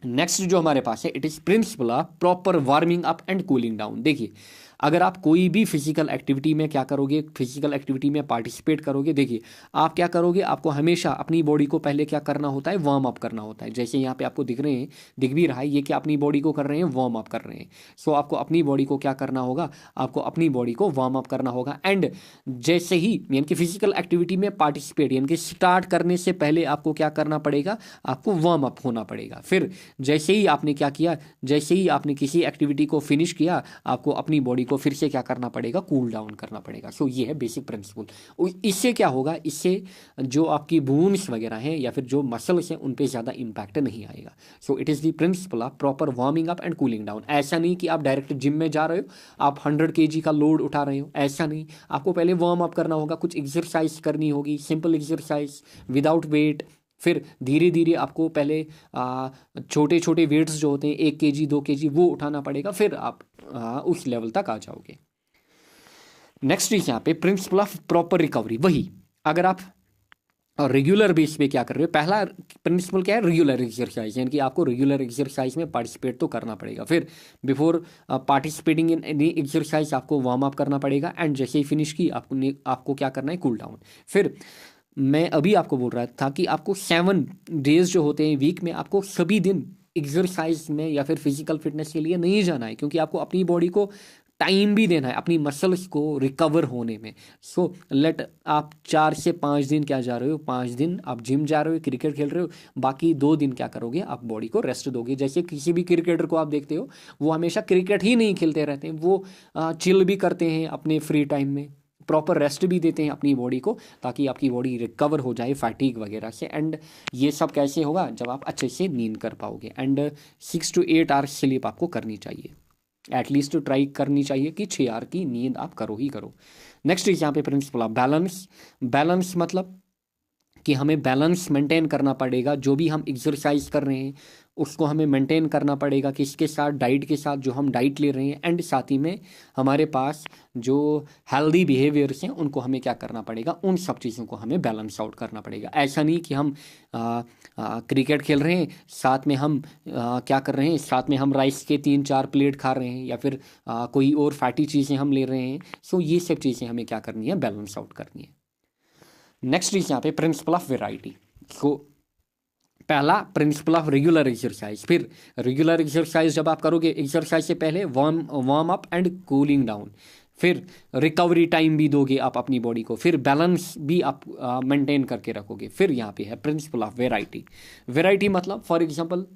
नेक्स्ट जो हमारे पास है, it is principle of proper warming up and cooling down. देखिए अगर आप कोई भी फिजिकल एक्टिविटी में क्या करोगे, फिजिकल एक्टिविटी में पार्टिसिपेट करोगे, देखिए आप क्या करोगे, आपको हमेशा अपनी बॉडी को पहले क्या करना होता है, वार्म अप करना होता है। जैसे यहाँ पे आपको दिख रहे हैं, दिख भी रहा है ये कि अपनी बॉडी को कर रहे हैं, वार्म अप कर रहे हैं। सो आपको अपनी बॉडी को क्या करना होगा, आपको अपनी बॉडी को वार्म अप करना होगा। एंड जैसे ही यानी कि फिजिकल एक्टिविटी में पार्टिसिपेट यानी कि स्टार्ट करने से पहले आपको क्या करना पड़ेगा, आपको वार्म अप होना पड़ेगा। फिर जैसे ही आपने क्या किया, जैसे ही आपने किसी एक्टिविटी को फिनिश किया, आपको अपनी बॉडी को फिर से क्या करना पड़ेगा, कूल डाउन करना पड़ेगा। सो ये है बेसिक प्रिंसिपल। इससे क्या होगा, इससे जो आपकी बोन्स वगैरह हैं या फिर जो मसल्स हैं उन पे ज़्यादा इम्पैक्ट नहीं आएगा। सो it is the principle of proper warming up and cooling down. ऐसा नहीं कि आप डायरेक्ट जिम में जा रहे हो, आप 100 kg का लोड उठा रहे हो, ऐसा नहीं। आपको पहले वार्म अप करना होगा, कुछ एक्सरसाइज करनी होगी, सिंपल एक्सरसाइज विदाउट वेट। फिर धीरे धीरे आपको पहले छोटे छोटे वेट्स जो होते हैं 1 kg 2 kg वो उठाना पड़ेगा, फिर आप उस लेवल तक आ जाओगे। नेक्स्ट चीज यहाँ पे प्रिंसिपल ऑफ प्रॉपर रिकवरी। वही अगर आप रेगुलर बेस पे क्या कर रहे हो, पहला प्रिंसिपल क्या है, रेगुलर एक्सरसाइज, यानी कि आपको रेगुलर एक्सरसाइज में पार्टिसिपेट तो करना पड़ेगा। फिर before participating in any exercise आपको वार्म अप करना पड़ेगा, एंड जैसे ही फिनिश की आपको क्या करना है, कूल डाउन। फिर मैं अभी आपको बोल रहा था कि आपको 7 डेज जो होते हैं वीक में, आपको सभी दिन एक्सरसाइज में या फिर फिजिकल फिटनेस के लिए नहीं जाना है, क्योंकि आपको अपनी बॉडी को टाइम भी देना है अपनी मसल्स को रिकवर होने में। सो लेट आप 4 से 5 दिन क्या जा रहे हो, 5 दिन आप जिम जा रहे हो, क्रिकेट खेल रहे हो, बाकी 2 दिन क्या करोगे, आप बॉडी को रेस्ट दोगे। जैसे किसी भी क्रिकेटर को आप देखते हो, वो हमेशा क्रिकेट ही नहीं खेलते रहते हैं, वो चिल भी करते हैं अपने फ्री टाइम में, प्रॉपर रेस्ट भी देते हैं अपनी बॉडी को, ताकि आपकी बॉडी रिकवर हो जाए फैटीग वगैरह से। एंड ये सब कैसे होगा, जब आप अच्छे से नींद कर पाओगे। एंड 6 to 8 आवर्स स्लीप आपको करनी चाहिए, एटलीस्ट ट्राई करनी चाहिए कि 6 आवर की नींद आप करो ही करो। नेक्स्ट इज यहाँ पे प्रिंसिपल ऑफ बैलेंस। बैलेंस मतलब कि हमें बैलेंस मेंटेन करना पड़ेगा, जो भी हम एक्सरसाइज कर रहे हैं उसको हमें मेंटेन करना पड़ेगा, किसके साथ, डाइट के साथ, जो हम डाइट ले रहे हैं, एंड साथ ही में हमारे पास जो हेल्दी बिहेवियर्स हैं उनको हमें क्या करना पड़ेगा, उन सब चीज़ों को हमें बैलेंस आउट करना पड़ेगा। ऐसा नहीं कि हम क्रिकेट खेल रहे हैं, साथ में हम क्या कर रहे हैं, साथ में हम राइस के 3-4 प्लेट खा रहे हैं, या फिर कोई और फैटी चीज़ें हम ले रहे हैं। सो ये सब चीज़ें हमें क्या करनी है, बैलेंस आउट करनी है। नेक्स्ट इज यहाँ पे प्रिंसिपल ऑफ वेराइटी। सो पहला प्रिंसिपल ऑफ रेगुलर एक्सरसाइज। फिर रेगुलर एक्सरसाइज जब आप करोगे, एक्सरसाइज से पहले warm up and cooling down. फिर रिकवरी टाइम भी दोगे आप अपनी बॉडी को। फिर बैलेंस भी आप मेंटेन करके रखोगे। फिर यहाँ पे है प्रिंसिपल ऑफ वेराइटी। वेराइटी मतलब फॉर एग्जांपल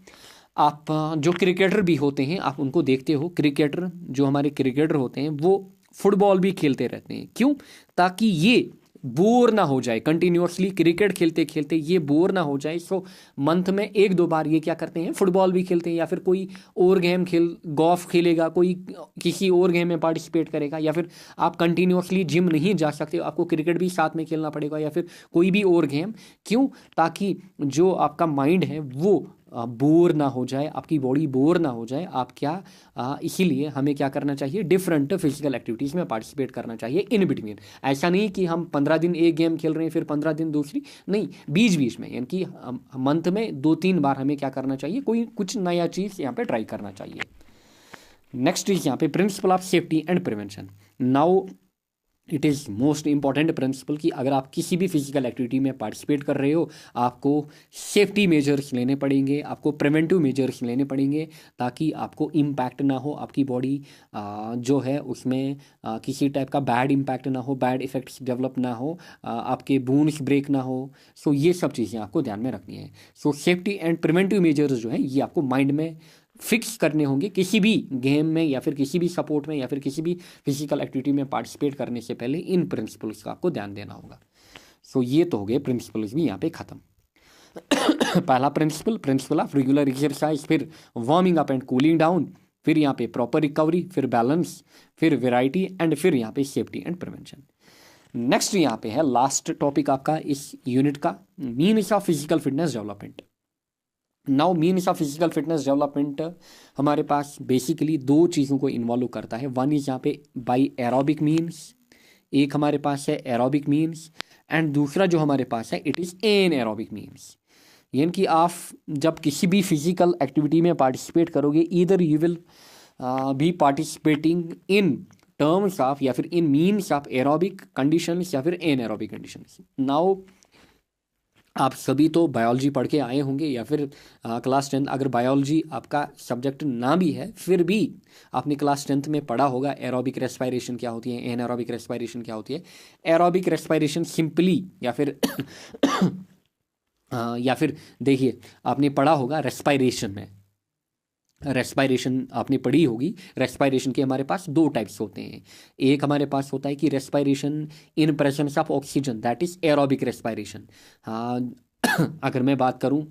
आप जो क्रिकेटर भी होते हैं, आप उनको देखते हो, क्रिकेटर जो हमारे क्रिकेटर होते हैं वो फुटबॉल भी खेलते रहते हैं। क्यों? ताकि ये बोर ना हो जाए, कंटिन्यूसली क्रिकेट खेलते खेलते ये बोर ना हो जाए। सो मंथ में 1-2 बार ये क्या करते हैं, फुटबॉल भी खेलते हैं, या फिर कोई और गेम गोल्फ खेलेगा, कोई किसी और गेम में पार्टिसिपेट करेगा, या फिर आप कंटिन्यूसली जिम नहीं जा सकते, आपको क्रिकेट भी साथ में खेलना पड़ेगा, या फिर कोई भी और गेम। क्यों? ताकि जो आपका माइंड है वो बोर ना हो जाए, आपकी बॉडी बोर ना हो जाए। आप क्या इसीलिए हमें क्या करना चाहिए, डिफरेंट फिजिकल एक्टिविटीज़ में पार्टिसिपेट करना चाहिए इन बिटवीन। ऐसा नहीं कि हम 15 दिन एक गेम खेल रहे हैं फिर 15 दिन दूसरी, नहीं, बीच बीच में, यानी कि मंथ में 2-3 बार हमें क्या करना चाहिए, कोई कुछ नया चीज़ यहाँ पे ट्राई करना चाहिए। नेक्स्ट इज यहाँ पे principle of safety and prevention. Now it is most important principle कि अगर आप किसी भी फिजिकल एक्टिविटी में पार्टिसिपेट कर रहे हो, आपको सेफ्टी मेजर्स लेने पड़ेंगे, आपको प्रिवेंटिव मेजर्स लेने पड़ेंगे, ताकि आपको इम्पैक्ट ना हो, आपकी बॉडी जो है उसमें किसी टाइप का बैड इम्पैक्ट ना हो, बैड इफेक्ट्स डेवलप ना हो, आपके बोन्स ब्रेक ना हो। सो ये सब चीज़ें आपको ध्यान में रखनी है। सो सेफ्टी एंड प्रिवेंटिव मेजर्स जो हैं ये आपको माइंड में फिक्स करने होंगे किसी भी गेम में, या फिर किसी भी सपोर्ट में, या फिर किसी भी फिजिकल एक्टिविटी में पार्टिसिपेट करने से पहले इन प्रिंसिपल्स का आपको ध्यान देना होगा। सो ये तो हो गए प्रिंसिपल्स भी यहाँ पे ख़त्म। पहला प्रिंसिपल ऑफ रेगुलर एक्सरसाइज, फिर warming up and cooling down, फिर यहाँ पे प्रॉपर रिकवरी, फिर बैलेंस, फिर वेराइटी, एंड फिर यहाँ पे सेफ्टी एंड प्रिवेंशन। नेक्स्ट यहाँ पे है लास्ट टॉपिक आपका इस यूनिट का, means of physical fitness development. Now means of physical fitness development हमारे पास बेसिकली 2 चीज़ों को इन्वॉल्व करता है। वन इज यहाँ पे बाई एरोबिक मीन्स, एक हमारे पास है एरोबिक मीन्स, एंड दूसरा जो हमारे पास है it is an aerobic means. यानी कि आप जब किसी भी फिजिकल एक्टिविटी में पार्टिसिपेट करोगे, either you will be participating in terms of या फिर इन मीन्स ऑफ एरोबिक कंडीशंस या फिर एन एरोबिक कंडीशंस। नाउ आप सभी तो बायोलॉजी पढ़ के आए होंगे, या फिर क्लास 10, अगर बायोलॉजी आपका सब्जेक्ट ना भी है फिर भी आपने क्लास 10 में पढ़ा होगा एरोबिक रेस्पिरेशन क्या होती है, एनारोबिक रेस्पिरेशन क्या होती है। एरोबिक रेस्पिरेशन सिंपली या फिर या फिर देखिए आपने पढ़ा होगा रेस्पिरेशन में रेस्पायरेशन आपने पढ़ी होगी। रेस्पायरेशन के हमारे पास दो टाइप्स होते हैं। एक हमारे पास होता है कि respiration in presence of oxygen, that is aerobic respiration. हाँ अगर मैं बात करूं,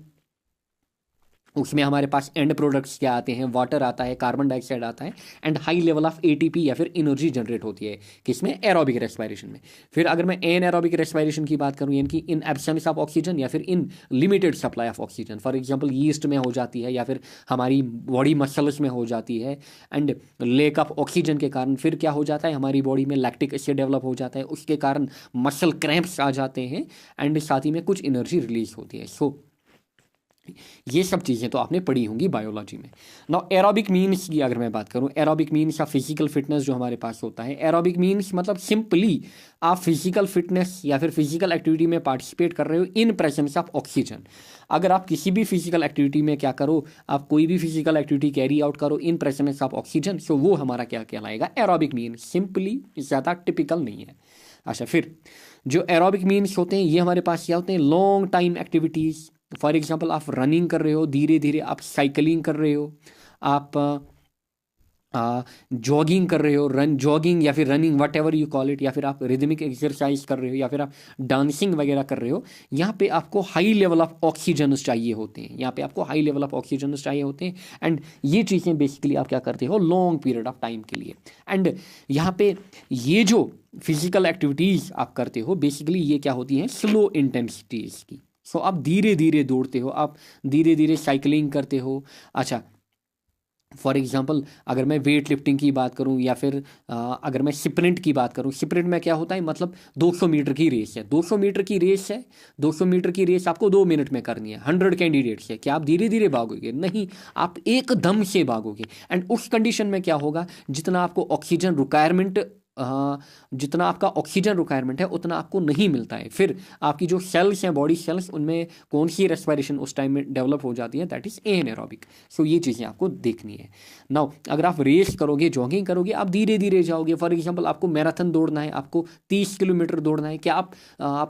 उसमें हमारे पास एंड प्रोडक्ट्स क्या आते हैं, वाटर आता है, कार्बन डाइऑक्साइड आता है, and high level of ATP या फिर एनर्जी जनरेट होती है किसमें, एरोबिक रेस्पायरेशन में। फिर अगर मैं एन एरोबिक रेस्पायरेशन की बात करूं, यानी कि इन एब्सेंस ऑफ ऑक्सीजन या फिर in limited supply of oxygen, for example yeast में हो जाती है या फिर हमारी बॉडी मसल्स में हो जाती है, एंड लेक ऑफ ऑक्सीजन के कारण फिर क्या हो जाता है, हमारी बॉडी में लैक्टिक एसिड डेवलप हो जाता है, उसके कारण मसल क्रैम्प्स आ जाते हैं, एंड साथ ही में कुछ एनर्जी रिलीज होती है। सो ये सब चीज़ें तो आपने पढ़ी होंगी बायोलॉजी में। नाउ एरोबिक मीन्स की अगर मैं बात करूं, एरोबिक मीन्स या फिजिकल फिटनेस जो हमारे पास होता है, एरोबिक मीन्स मतलब सिंपली आप फिजिकल फिटनेस या फिर फिजिकल एक्टिविटी में पार्टिसिपेट कर रहे हो इन प्रेजेंस ऑफ ऑक्सीजन। अगर आप किसी भी फिजिकल एक्टिविटी में क्या करो, आप कोई भी फिजिकल एक्टिविटी कैरी आउट करो इन प्रेजेंस ऑफ ऑक्सीजन, सो वो हमारा क्या कहलाएगा, एरोबिक मीन्स। सिंपली ज़्यादा टिपिकल नहीं है। अच्छा, फिर जो एरोबिक मीन्स होते हैं ये हमारे पास क्या होते हैं, long time activities. For example आप रनिंग कर रहे हो, धीरे धीरे आप साइकिलिंग कर रहे हो, आप जॉगिंग कर रहे हो, जॉगिंग या फिर running what ever you call it, या फिर आप रिदमिक एक्सरसाइज कर रहे हो, या फिर आप डांसिंग वगैरह कर रहे हो। यहाँ पे आपको हाई लेवल ऑफ ऑक्सीजन चाहिए होते हैं, यहाँ पे आपको हाई लेवल ऑफ ऑक्सीजन चाहिए होते हैं, एंड ये चीज़ें बेसिकली आप क्या करते हो, लॉन्ग पीरियड ऑफ टाइम के लिए। एंड यहाँ पे ये जो फिजिकल एक्टिविटीज़ आप करते हो बेसिकली ये क्या होती हैं, स्लो इंटेंसिटीज़ की। सो आप धीरे धीरे दौड़ते हो, आप धीरे धीरे साइकिलिंग करते हो। अच्छा, फॉर एग्जांपल अगर मैं वेट लिफ्टिंग की बात करूं या फिर अगर मैं स्प्रिंट की बात करूं, स्प्रिंट में क्या होता है, मतलब 200 मीटर की रेस है, 200 मीटर की रेस है, 200 मीटर की रेस आपको 2 मिनट में करनी है। 100 कैंडिडेट्स है, क्या आप धीरे धीरे भागोगे, नहीं, आप एकदम से भागोगे। एंड उस कंडीशन में क्या होगा, जितना आपको ऑक्सीजन रिक्वायरमेंट, जितना आपका ऑक्सीजन रिक्वायरमेंट है उतना आपको नहीं मिलता है। फिर आपकी जो सेल्स हैं, बॉडी सेल्स, उनमें कौन सी रेस्पिरेशन उस टाइम में डेवलप हो जाती है, दैट इज एनारोबिक। सो ये चीज़ें आपको देखनी है। नाउ अगर आप रेस करोगे, जॉगिंग करोगे, आप धीरे धीरे जाओगे। फॉर एग्जांपल आपको मैराथन दौड़ना है, आपको 30 किलोमीटर दौड़ना है, क्या आप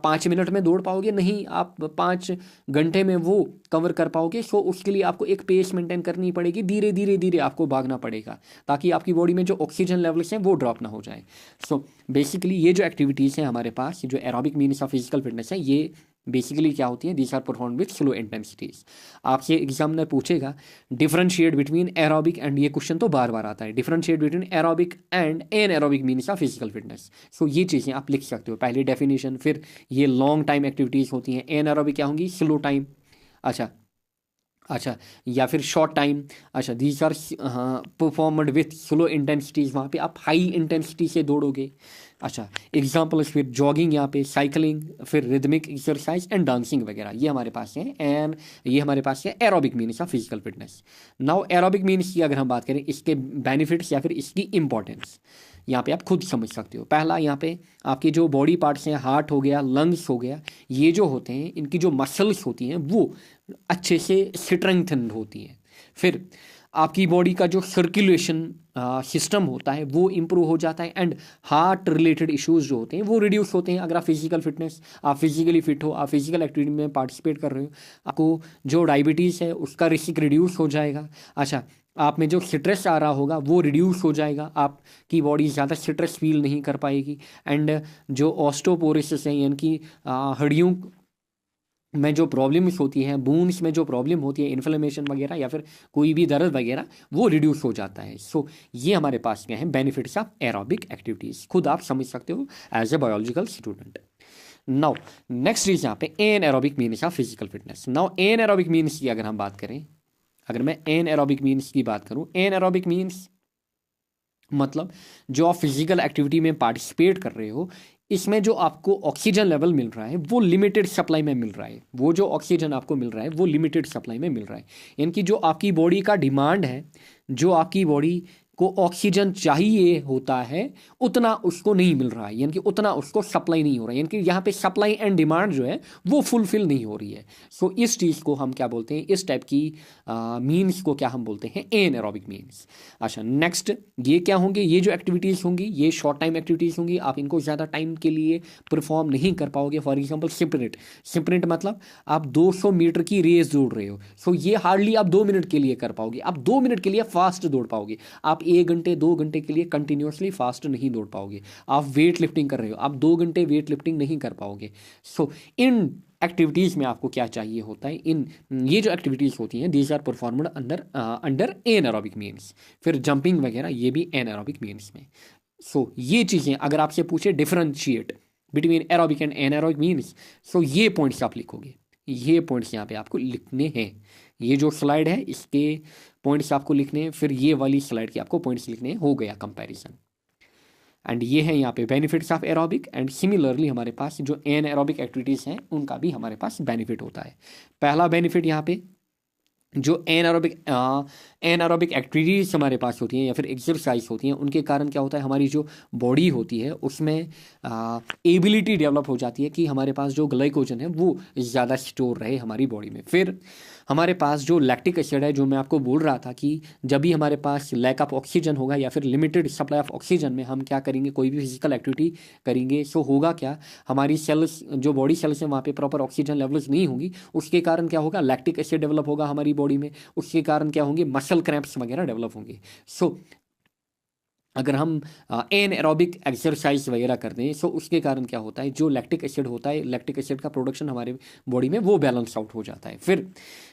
5 मिनट में दौड़ पाओगे, नहीं, आप 5 घंटे में वो कवर कर पाओगे। सो उसके लिए आपको एक पेस मेंटेन करनी पड़ेगी, धीरे धीरे धीरे आपको भागना पड़ेगा ताकि आपकी बॉडी में जो ऑक्सीजन लेवल्स हैं वो ड्रॉप ना हो जाए। सो बेसिकली ये जो एक्टिविटीज़ हैं हमारे पास, जो aerobic means of physical fitness है, ये बेसिकली क्या होती हैं, these are perform with slow intensities. आपसे एग्जामिनर पूछेगा डिफरेंशिएट बिटवीन एरोबिक एंड, ये क्वेश्चन तो बार बार आता है, differentiate between aerobic and anaerobic means of physical fitness. So ये चीज़ें आप लिख सकते हो, पहले डेफिनेशन, फिर ये लॉन्ग टाइम एक्टिविटीज़ होती हैं, एन एरोबिक क्या होंगी, स्लो टाइम, अच्छा, या फिर शॉर्ट टाइम। अच्छा, these are performed with slow intensities, वहाँ पे आप हाई इंटेंसिटी से दौड़ोगे। अच्छा, एग्जाम्पल्स फिर जॉगिंग, यहाँ पे साइकिलिंग, फिर रिदमिक एक्सरसाइज एंड डांसिंग वगैरह, ये हमारे पास है। एंड ये हमारे पास है aerobic means of physical fitness. Now aerobic means की अगर हम बात करें, इसके बेनिफिट्स या फिर इसकी इंपॉर्टेंस यहाँ पे आप खुद समझ सकते हो। पहला, यहाँ पे आपके जो बॉडी पार्ट्स हैं, हार्ट हो गया, लंग्स हो गया, ये जो होते हैं इनकी जो मसल्स होती हैं वो अच्छे से स्ट्रेंथन होती हैं। फिर आपकी बॉडी का जो सर्कुलेशन सिस्टम होता है वो इम्प्रूव हो जाता है, एंड हार्ट रिलेटेड इश्यूज जो होते हैं वो रिड्यूस होते हैं। अगर आप फिजिकल फिटनेस, आप फिजिकली फिट हो, आप फिजिकल एक्टिविटी में पार्टिसिपेट कर रहे हो, आपको जो डायबिटीज़ है उसका रिस्क रिड्यूस हो जाएगा। अच्छा, आप में जो स्ट्रेस आ रहा होगा वो रिड्यूस हो जाएगा, आपकी बॉडी ज़्यादा स्ट्रेस फील नहीं कर पाएगी। एंड जो ऑस्टोपोरोसिस है, यानी कि हड्डियों में जो प्रॉब्लम्स होती हैं, बोन्स में जो प्रॉब्लम होती है, इन्फ्लेमेशन वगैरह या फिर कोई भी दर्द वगैरह, वो रिड्यूस हो जाता है। सो ये हमारे पास क्या है, बेनिफिट्स ऑफ एरोबिक एक्टिविटीज़, खुद आप समझ सकते हो as a biological student. Now next is यहाँ पे anaerobic means of physical fitness. Now anaerobic means की अगर हम बात करें, अगर मैं एन एरोबिक मीन्स की बात करूं, एन एरोबिक मीन्स मतलब जो आप फिजिकल एक्टिविटी में पार्टिसिपेट कर रहे हो, इसमें जो आपको ऑक्सीजन लेवल मिल रहा है वो लिमिटेड सप्लाई में मिल रहा है। वो जो ऑक्सीजन आपको मिल रहा है वो लिमिटेड सप्लाई में मिल रहा है, यानी कि जो आपकी बॉडी का डिमांड है, जो आपकी बॉडी को ऑक्सीजन चाहिए होता है उतना उसको नहीं मिल रहा है, यानी कि उतना उसको सप्लाई नहीं हो रहा है, यानी कि यहाँ पे सप्लाई एंड डिमांड जो है वो फुलफिल नहीं हो रही है। सो इस चीज़ को हम क्या बोलते हैं, इस टाइप की मीन्स को क्या हम बोलते हैं, एनएरोबिक मीन्स। अच्छा नेक्स्ट ये क्या होंगे, ये जो एक्टिविटीज़ होंगी ये शॉर्ट टाइम एक्टिविटीज़ होंगी, आप इनको ज़्यादा टाइम के लिए परफॉर्म नहीं कर पाओगे। फॉर एग्जाम्पल स्प्रिंट, स्प्रिंट मतलब आप 200 मीटर की रेस दौड़ रहे हो, सो ये हार्डली आप 2 मिनट के लिए कर पाओगे, आप 2 मिनट के लिए फास्ट दौड़ पाओगे, आप 1 घंटे 2 घंटे के लिए कंटिन्यूसली फास्ट नहीं दौड़ पाओगे। आप वेट लिफ्टिंग कर रहे हो, आप 2 घंटे वेट लिफ्टिंग नहीं कर पाओगे। सो इन एक्टिविटीज़ में आपको क्या चाहिए होता है, इन ये जो एक्टिविटीज़ होती हैं these are performed under anaerobic means. फिर जंपिंग वगैरह ये भी एनारोबिक मीन्स में। सो ये चीज़ें अगर आपसे पूछे differentiate between aerobic and anaerobic means, so ये पॉइंट्स आप लिखोगे, ये पॉइंट्स यहाँ पे आपको लिखने हैं। ये जो स्लाइड है इसके पॉइंट्स आपको लिखने हैं, फिर ये वाली स्लाइड के आपको पॉइंट्स लिखने हैं, हो गया कंपैरिजन। एंड ये है यहाँ पे benefits of aerobic, and similarly हमारे पास जो एन एरोबिक एक्टिविटीज़ हैं उनका भी हमारे पास बेनिफिट होता है। पहला बेनिफिट यहाँ पे जो एनारोबिक एक्टिविटीज़ हमारे पास होती हैं या फिर एक्सरसाइज होती हैं उनके कारण क्या होता है, हमारी जो बॉडी होती है उसमें एबिलिटी डेवलप हो जाती है कि हमारे पास जो ग्लाइकोजन है वो ज़्यादा स्टोर रहे हमारी बॉडी में। फिर हमारे पास जो लैक्टिक एसिड है, जो मैं आपको बोल रहा था कि जब भी हमारे पास लैक ऑफ ऑक्सीजन होगा या फिर लिमिटेड सप्लाई ऑफ ऑक्सीजन में हम क्या करेंगे, कोई भी फिजिकल एक्टिविटी करेंगे, सो होगा क्या, हमारी सेल्स जो बॉडी सेल्स हैं वहाँ पे प्रॉपर ऑक्सीजन लेवल्स नहीं होंगी, उसके कारण क्या होगा, लैक्टिक एसिड डेवलप होगा हमारी बॉडी में, उसके कारण क्या होंगे, मसल क्रैम्प्स वगैरह डेवलप होंगे। सो अगर हम एन एरोबिक एक्सरसाइज वगैरह करते हैं, सो उसके कारण क्या होता है, जो लैक्टिक एसिड होता है, लैक्टिक एसिड का प्रोडक्शन हमारे बॉडी में वो बैलेंस आउट हो जाता है। फिर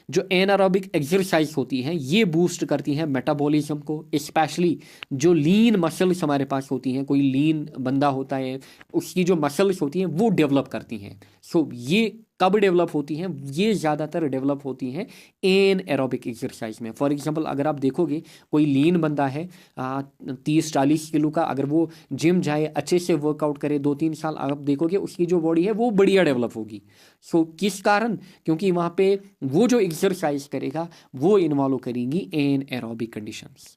जो एन एरोबिक एक्सरसाइज होती हैं ये बूस्ट करती हैं मेटाबॉलिज्म को, स्पेशली जो लीन मसल्स हमारे पास होती हैं, कोई लीन बंदा होता है उसकी जो मसल्स होती हैं वो डेवलप करती हैं। सो ये कब डेवलप होती हैं, ये ज़्यादातर डेवलप होती हैं एन एरोबिक एक्सरसाइज में। फॉर एग्जांपल अगर आप देखोगे कोई लीन बंदा है 30-40 किलो का, अगर वो जिम जाए अच्छे से वर्कआउट करे 2-3 साल, आप देखोगे उसकी जो बॉडी है वो बढ़िया डेवलप होगी। सो किस कारण, क्योंकि वहाँ पे वो जो एक्सरसाइज करेगा वो इन्वॉल्व करेंगी anaerobic conditions.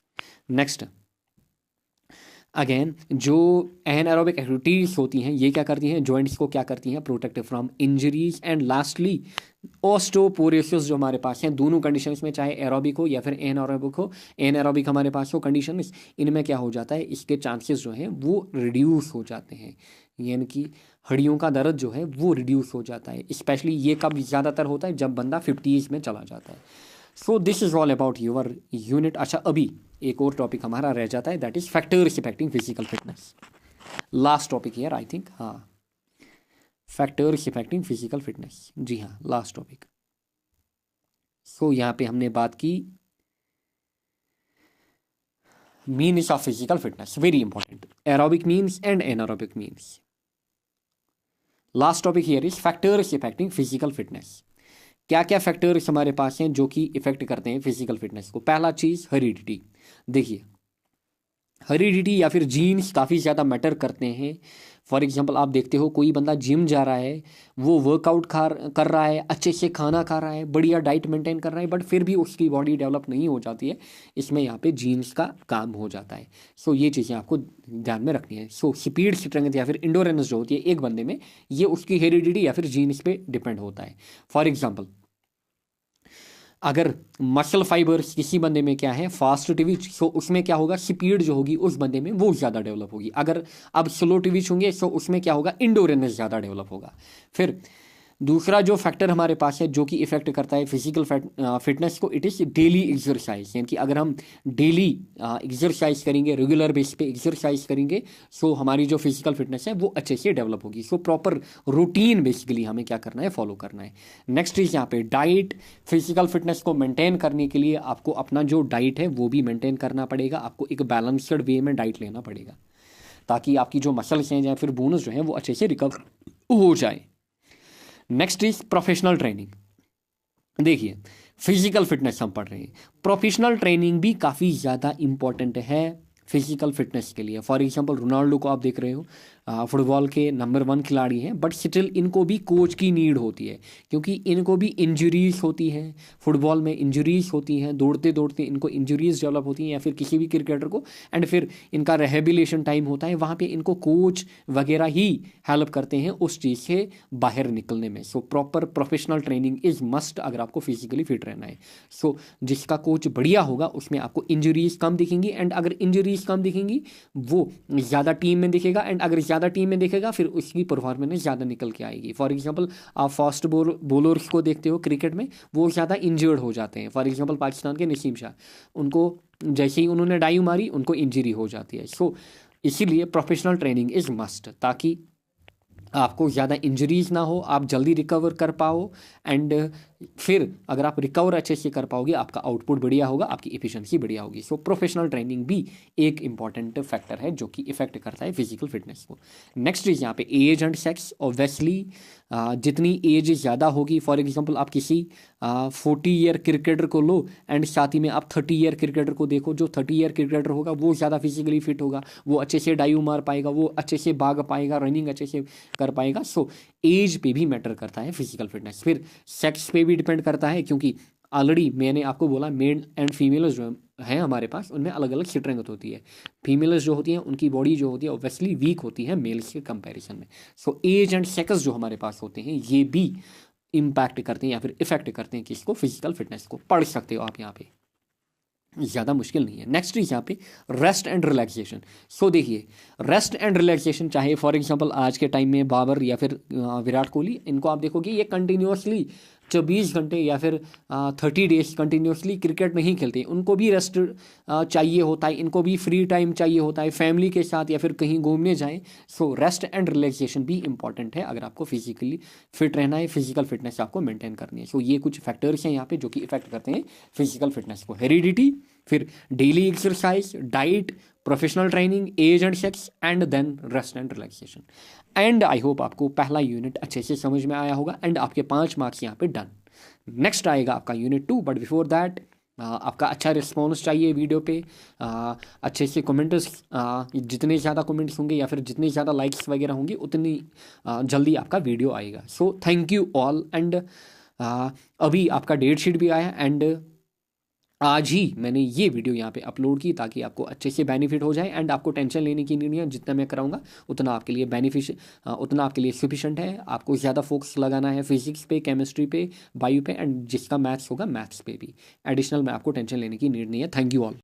Next again जो एनारोबिक एक्टिविटीज़ होती हैं ये क्या करती हैं, जॉइंट्स को क्या करती हैं, protect from injuries. And lastly osteoporosis जो हमारे पास हैं, दोनों कंडीशंस में चाहे एरोबिक हो या फिर एनारोबिक हो, एनारोबिक हमारे पास हो कंडीशंस, इनमें क्या हो जाता है, इसके चांसेस जो हैं वो रिड्यूस हो जाते हैं, यानी कि हड्डियों का दर्द जो है वो रिड्यूस हो जाता है। स्पेशली ये कब ज़्यादातर होता है, जब बंदा 50s में चला जाता है। So this is all about your unit. अच्छा अभी एक और टॉपिक हमारा रह जाता है, that is factors affecting physical fitness. Last topic here I think, हाँ, फैक्टर्स इफेक्टिंग फिजिकल फिटनेस, जी हाँ लास्ट टॉपिक। सो यहाँ पे हमने बात की means of physical fitness, very important, aerobic means and anaerobic means. Last topic here is factors affecting physical fitness. क्या क्या फैक्टर्स हमारे पास हैं जो कि इफेक्ट करते हैं फिजिकल फिटनेस को। पहला चीज़ हेरिडिटी। देखिए हेरिडिटी या फिर जीन्स काफ़ी ज़्यादा मैटर करते हैं। फॉर एग्जांपल आप देखते हो कोई बंदा जिम जा रहा है, वो वर्कआउट कर रहा है, अच्छे से खाना खा रहा है, बढ़िया डाइट मेंटेन कर रहा है, बट फिर भी उसकी बॉडी डेवलप नहीं हो जाती है, इसमें यहाँ पे जीन्स का काम हो जाता है। सो ये चीज़ें आपको ध्यान में रखनी है। सो स्पीड स्ट्रेंथ या फिर इंडोरेंस जो होती है एक बंदे में, ये उसकी हेरिडिटी या फिर जीन्स पे डिपेंड होता है। फॉर एग्जाम्पल अगर मसल फाइबर्स किसी बंदे में क्या है फास्ट ट्विच, सो उसमें क्या होगा, स्पीड जो होगी उस बंदे में वो ज़्यादा डेवलप होगी। अगर अब स्लो ट्विच होंगे सो उसमें क्या होगा, इंडोरेंस ज़्यादा डेवलप होगा। फिर दूसरा जो फैक्टर हमारे पास है जो कि इफेक्ट करता है फिजिकल फिटनेस को, इट इज़ डेली एक्सरसाइज, यानी कि अगर हम डेली एक्सरसाइज करेंगे, रेगुलर बेस पे एक्सरसाइज करेंगे, सो हमारी जो फिजिकल फिटनेस है वो अच्छे से डेवलप होगी। सो प्रॉपर रूटीन बेसिकली हमें क्या करना है, फॉलो करना है। नेक्स्ट इज यहाँ पे डाइट। फिजिकल फिटनेस को मेंटेन करने के लिए आपको अपना जो डाइट है वो भी मेंटेन करना पड़ेगा, आपको एक बैलेंस्ड वे में डाइट लेना पड़ेगा ताकि आपकी जो मसल्स हैं या फिर बोन्स जो हैं वो अच्छे से रिकवर हो जाए। Next is professional training. देखिए फिजिकल फिटनेस हम पढ़ रहे हैं, प्रोफेशनल ट्रेनिंग भी काफ़ी ज़्यादा इंपॉर्टेंट है फिजिकल फिटनेस के लिए। फॉर एग्जांपल रोनाल्डो को आप देख रहे हो, फुटबॉल के नंबर 1 खिलाड़ी हैं, बट स्टिल इनको भी कोच की नीड होती है, क्योंकि इनको भी इंजरीज होती हैं। फुटबॉल में इंजरीज होती हैं, दौड़ते दौड़ते इनको इंजरीज डेवलप होती हैं, या फिर किसी भी क्रिकेटर को, एंड फिर इनका रिहेबिलिटेशन टाइम होता है, वहाँ पे इनको कोच वगैरह ही हेल्प करते हैं उस चीज़ से बाहर निकलने में। So proper professional training is must अगर आपको फिजिकली फिट रहना है। सो जिसका कोच बढ़िया होगा उसमें आपको इंजरीज कम दिखेंगी, एंड अगर इंजरीज कम दिखेंगी वो ज़्यादा टीम में दिखेगा, एंड अगर ज़्यादा टीम में दिखेगा फिर उसकी परफॉर्मेंस ज़्यादा निकल के आएगी। फॉर एग्जांपल आप फास्ट बॉलर्स को देखते हो क्रिकेट में, वो ज़्यादा इंजर्ड हो जाते हैं। फॉर एग्जांपल पाकिस्तान के नसीम शाह, उनको जैसे ही उन्होंने डाइव मारी उनको इंजरी हो जाती है। सो इसीलिए प्रोफेशनल ट्रेनिंग इज़ मस्ट, ताकि आपको ज़्यादा इंजरीज ना हो, आप जल्दी रिकवर कर पाओ, एंड फिर अगर आप रिकवर अच्छे से कर पाओगे आपका आउटपुट बढ़िया होगा, आपकी एफिशिएंसी बढ़िया होगी। सो प्रोफेशनल ट्रेनिंग भी एक इंपॉर्टेंट फैक्टर है जो कि इफेक्ट करता है फिजिकल फिटनेस को। नेक्स्ट इज यहाँ पे एज एंड सेक्स। ऑब्वियसली जितनी एज ज़्यादा होगी, फॉर एग्जांपल आप किसी 40 ईयर क्रिकेटर को लो एंड साथ ही में आप 30 ईयर क्रिकेटर को देखो, जो 30 ईयर क्रिकेटर होगा वो ज़्यादा फिजिकली फिट होगा, वो अच्छे से डाइव मार पाएगा, वो अच्छे से भाग पाएगा, रनिंग अच्छे से कर पाएगा। सो एज पे भी मैटर करता है फिजिकल फिटनेस। फिर सेक्स पे भी डिपेंड करता है, क्योंकि ऑलरेडी मैंने आपको बोला मेल एंड फीमेल्स जो हैं हमारे पास, उनमें अलग अलग स्ट्रेंथ होती है। फीमेल्स जो होती हैं उनकी बॉडी जो होती है ऑब्वियसली वीक होती है मेल्स के कंपैरिजन में। सो एज एंड सेक्स जो हमारे पास होते हैं ये भी इम्पैक्ट करते हैं या फिर इफेक्ट करते हैं किसको, फिजिकल फिटनेस को। पढ़ सकते हो आप यहाँ पे, ज़्यादा मुश्किल नहीं है। नेक्स्ट इज यहाँ पे रेस्ट एंड रिलैक्सेशन। सो देखिए रेस्ट एंड रिलैक्सेशन, चाहे फॉर एग्जांपल आज के टाइम में बाबर या फिर विराट कोहली, इनको आप देखोगे ये कंटिन्यूसली 24 घंटे या फिर 30 डेज कंटिन्यूसली क्रिकेट नहीं खेलते। उनको भी रेस्ट चाहिए होता है, इनको भी फ्री टाइम चाहिए होता है फैमिली के साथ या फिर कहीं घूमने जाएं। सो रेस्ट एंड रिलैक्सेशन भी इंपॉर्टेंट है अगर आपको फिजिकली फिट रहना है, फिजिकल फिटनेस आपको मेंटेन करनी है। सो ये कुछ फैक्टर्स हैं यहाँ पे जो कि इफेक्ट करते हैं फिजिकल फिटनेस को। हेरिडिटी, फिर daily exercise, diet, professional training, age and sex, and then rest and relaxation. And I hope आपको पहला यूनिट अच्छे से समझ में आया होगा, एंड आपके 5 मार्क्स यहाँ पे डन। नेक्स्ट आएगा आपका यूनिट 2, बट बिफोर दैट आपका अच्छा रिस्पॉन्स चाहिए वीडियो पे, अच्छे से कमेंट्स, जितने ज़्यादा कमेंट्स होंगे या फिर जितने ज़्यादा लाइक्स वगैरह होंगे उतनी जल्दी आपका वीडियो आएगा। So thank you all, and अभी आपका डेट शीट भी आया, एंड आज ही मैंने ये वीडियो यहाँ पे अपलोड की ताकि आपको अच्छे से बेनिफिट हो जाए, एंड आपको टेंशन लेने की नहीं है। जितना मैं कराऊंगा उतना आपके लिए उतना आपके लिए सफिशेंट है। आपको ज़्यादा फोकस लगाना है फिजिक्स पे, केमिस्ट्री पे, बायो पे, एंड जिसका मैथ्स होगा मैथ्स पे भी। एडिशनल में आपको टेंशन लेने की नीड नहीं है। Thank you all.